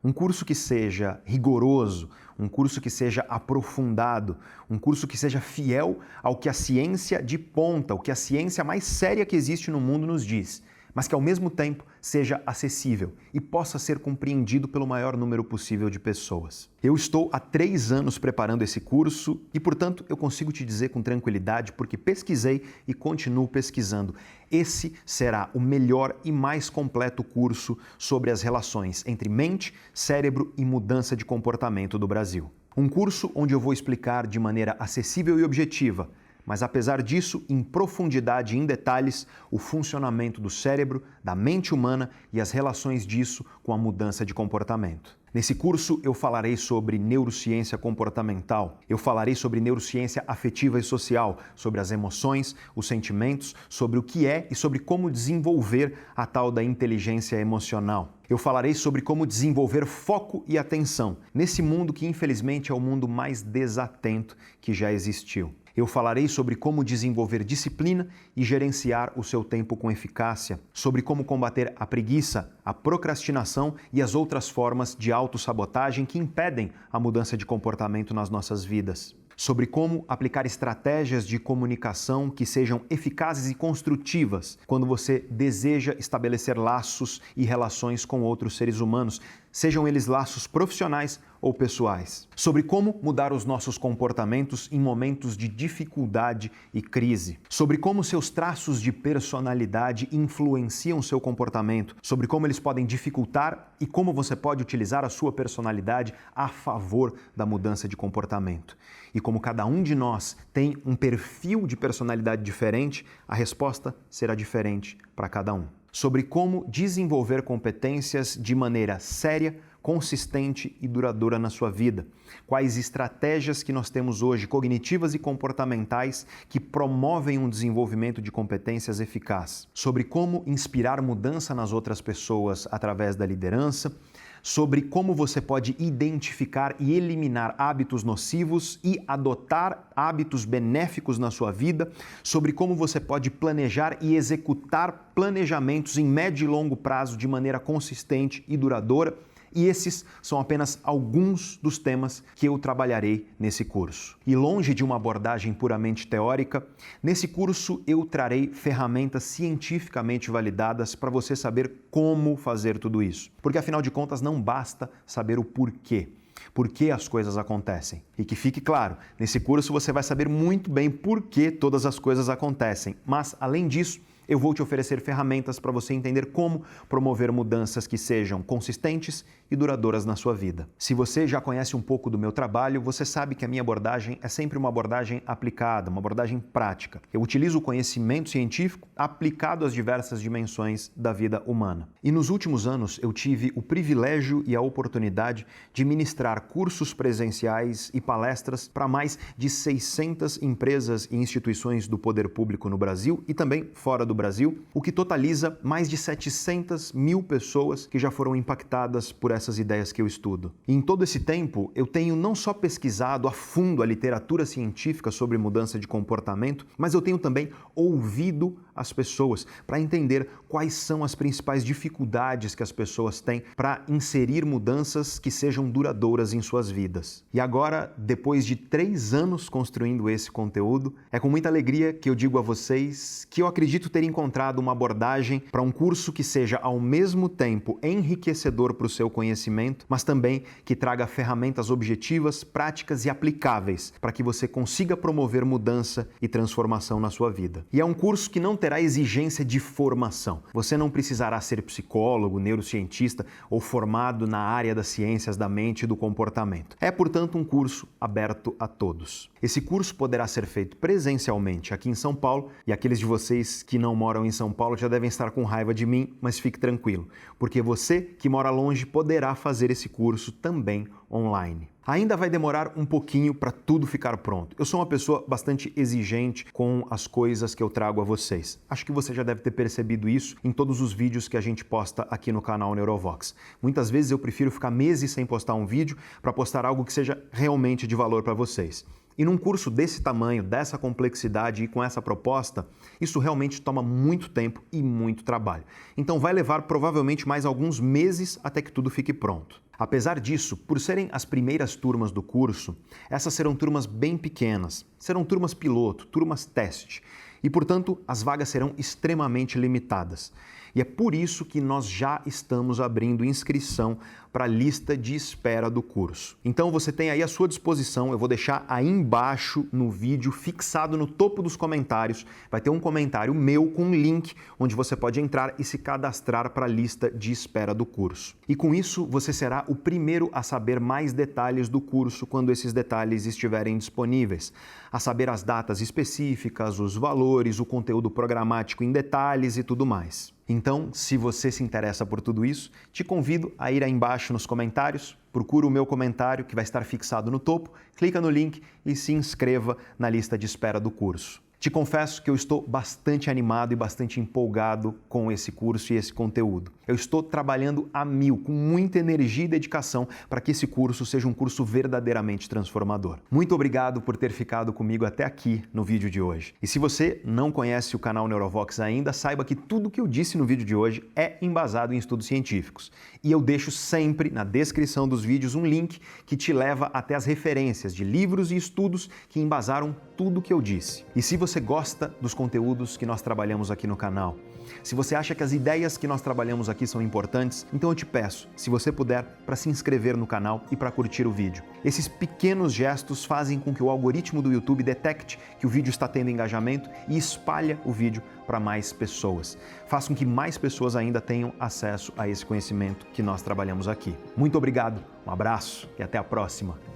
Um curso que seja rigoroso, um curso que seja aprofundado, um curso que seja fiel ao que a ciência de ponta, o que a ciência mais séria que existe no mundo nos diz, mas que ao mesmo tempo seja acessível e possa ser compreendido pelo maior número possível de pessoas. Eu estou há 3 anos preparando esse curso e, portanto, eu consigo te dizer com tranquilidade, porque pesquisei e continuo pesquisando. Esse será o melhor e mais completo curso sobre as relações entre mente, cérebro e mudança de comportamento do Brasil. Um curso onde eu vou explicar de maneira acessível e objetiva, mas apesar disso, em profundidade e em detalhes, o funcionamento do cérebro, da mente humana e as relações disso com a mudança de comportamento. Nesse curso eu falarei sobre neurociência comportamental, eu falarei sobre neurociência afetiva e social, sobre as emoções, os sentimentos, sobre o que é e sobre como desenvolver a tal da inteligência emocional. Eu falarei sobre como desenvolver foco e atenção nesse mundo que infelizmente é o mundo mais desatento que já existiu. Eu falarei sobre como desenvolver disciplina e gerenciar o seu tempo com eficácia, sobre como combater a preguiça, a procrastinação e as outras formas de autossabotagem que impedem a mudança de comportamento nas nossas vidas, sobre como aplicar estratégias de comunicação que sejam eficazes e construtivas quando você deseja estabelecer laços e relações com outros seres humanos, sejam eles laços profissionais ou pessoais. Sobre como mudar os nossos comportamentos em momentos de dificuldade e crise. Sobre como seus traços de personalidade influenciam seu comportamento. Sobre como eles podem dificultar e como você pode utilizar a sua personalidade a favor da mudança de comportamento. E como cada um de nós tem um perfil de personalidade diferente, a resposta será diferente para cada um. Sobre como desenvolver competências de maneira séria, consistente e duradoura na sua vida. Quais estratégias que nós temos hoje, cognitivas e comportamentais, que promovem um desenvolvimento de competências eficaz. Sobre como inspirar mudança nas outras pessoas através da liderança. Sobre como você pode identificar e eliminar hábitos nocivos e adotar hábitos benéficos na sua vida, sobre como você pode planejar e executar planejamentos em médio e longo prazo de maneira consistente e duradoura. E esses são apenas alguns dos temas que eu trabalharei nesse curso. E longe de uma abordagem puramente teórica, nesse curso eu trarei ferramentas cientificamente validadas para você saber como fazer tudo isso. Porque afinal de contas não basta saber o porquê. Por que as coisas acontecem. E que fique claro, nesse curso você vai saber muito bem por que todas as coisas acontecem. Mas, além disso, eu vou te oferecer ferramentas para você entender como promover mudanças que sejam consistentes e duradouras na sua vida. Se você já conhece um pouco do meu trabalho, você sabe que a minha abordagem é sempre uma abordagem aplicada, uma abordagem prática. Eu utilizo o conhecimento científico aplicado às diversas dimensões da vida humana. E nos últimos anos eu tive o privilégio e a oportunidade de ministrar cursos presenciais e palestras para mais de 600 empresas e instituições do poder público no Brasil e também fora do Brasil, o que totaliza mais de 700 mil pessoas que já foram impactadas por essas ideias que eu estudo. E em todo esse tempo, eu tenho não só pesquisado a fundo a literatura científica sobre mudança de comportamento, mas eu tenho também ouvido as pessoas para entender quais são as principais dificuldades que as pessoas têm para inserir mudanças que sejam duradouras em suas vidas. E agora, depois de 3 anos construindo esse conteúdo, é com muita alegria que eu digo a vocês que eu acredito ter ter encontrado uma abordagem para um curso que seja ao mesmo tempo enriquecedor para o seu conhecimento, mas também que traga ferramentas objetivas, práticas e aplicáveis para que você consiga promover mudança e transformação na sua vida. E é um curso que não terá exigência de formação. Você não precisará ser psicólogo, neurocientista ou formado na área das ciências da mente e do comportamento. É, portanto, um curso aberto a todos. Esse curso poderá ser feito presencialmente aqui em São Paulo, e aqueles de vocês que não moram em São Paulo já devem estar com raiva de mim, mas fique tranquilo, porque você que mora longe poderá fazer esse curso também online. Ainda vai demorar um pouquinho para tudo ficar pronto. Eu sou uma pessoa bastante exigente com as coisas que eu trago a vocês. Acho que você já deve ter percebido isso em todos os vídeos que a gente posta aqui no canal Neurovox. Muitas vezes eu prefiro ficar meses sem postar um vídeo para postar algo que seja realmente de valor para vocês. E num curso desse tamanho, dessa complexidade e com essa proposta, isso realmente toma muito tempo e muito trabalho. Então vai levar provavelmente mais alguns meses até que tudo fique pronto. Apesar disso, por serem as primeiras turmas do curso, essas serão turmas bem pequenas, serão turmas piloto, turmas teste, e portanto as vagas serão extremamente limitadas. E é por isso que nós já estamos abrindo inscrição para a lista de espera do curso. Então você tem aí à sua disposição, eu vou deixar aí embaixo no vídeo, fixado no topo dos comentários, vai ter um comentário meu com um link onde você pode entrar e se cadastrar para a lista de espera do curso. E com isso você será o primeiro a saber mais detalhes do curso quando esses detalhes estiverem disponíveis, a saber as datas específicas, os valores, o conteúdo programático em detalhes e tudo mais. Então, se você se interessa por tudo isso, te convido a ir aí embaixo nos comentários, procura o meu comentário que vai estar fixado no topo, clica no link e se inscreva na lista de espera do curso. Te confesso que eu estou bastante animado e bastante empolgado com esse curso e esse conteúdo. Eu estou trabalhando a mil, com muita energia e dedicação para que esse curso seja um curso verdadeiramente transformador. Muito obrigado por ter ficado comigo até aqui no vídeo de hoje. E se você não conhece o canal Neurovox ainda, saiba que tudo que eu disse no vídeo de hoje é embasado em estudos científicos. E eu deixo sempre na descrição dos vídeos um link que te leva até as referências de livros e estudos que embasaram tudo que eu disse. E se você gosta dos conteúdos que nós trabalhamos aqui no canal, se você acha que as ideias que nós trabalhamos aqui são importantes, então eu te peço, se você puder, para se inscrever no canal e para curtir o vídeo. Esses pequenos gestos fazem com que o algoritmo do YouTube detecte que o vídeo está tendo engajamento e espalha o vídeo para mais pessoas. Faz com que mais pessoas ainda tenham acesso a esse conhecimento que nós trabalhamos aqui. Muito obrigado, um abraço e até a próxima.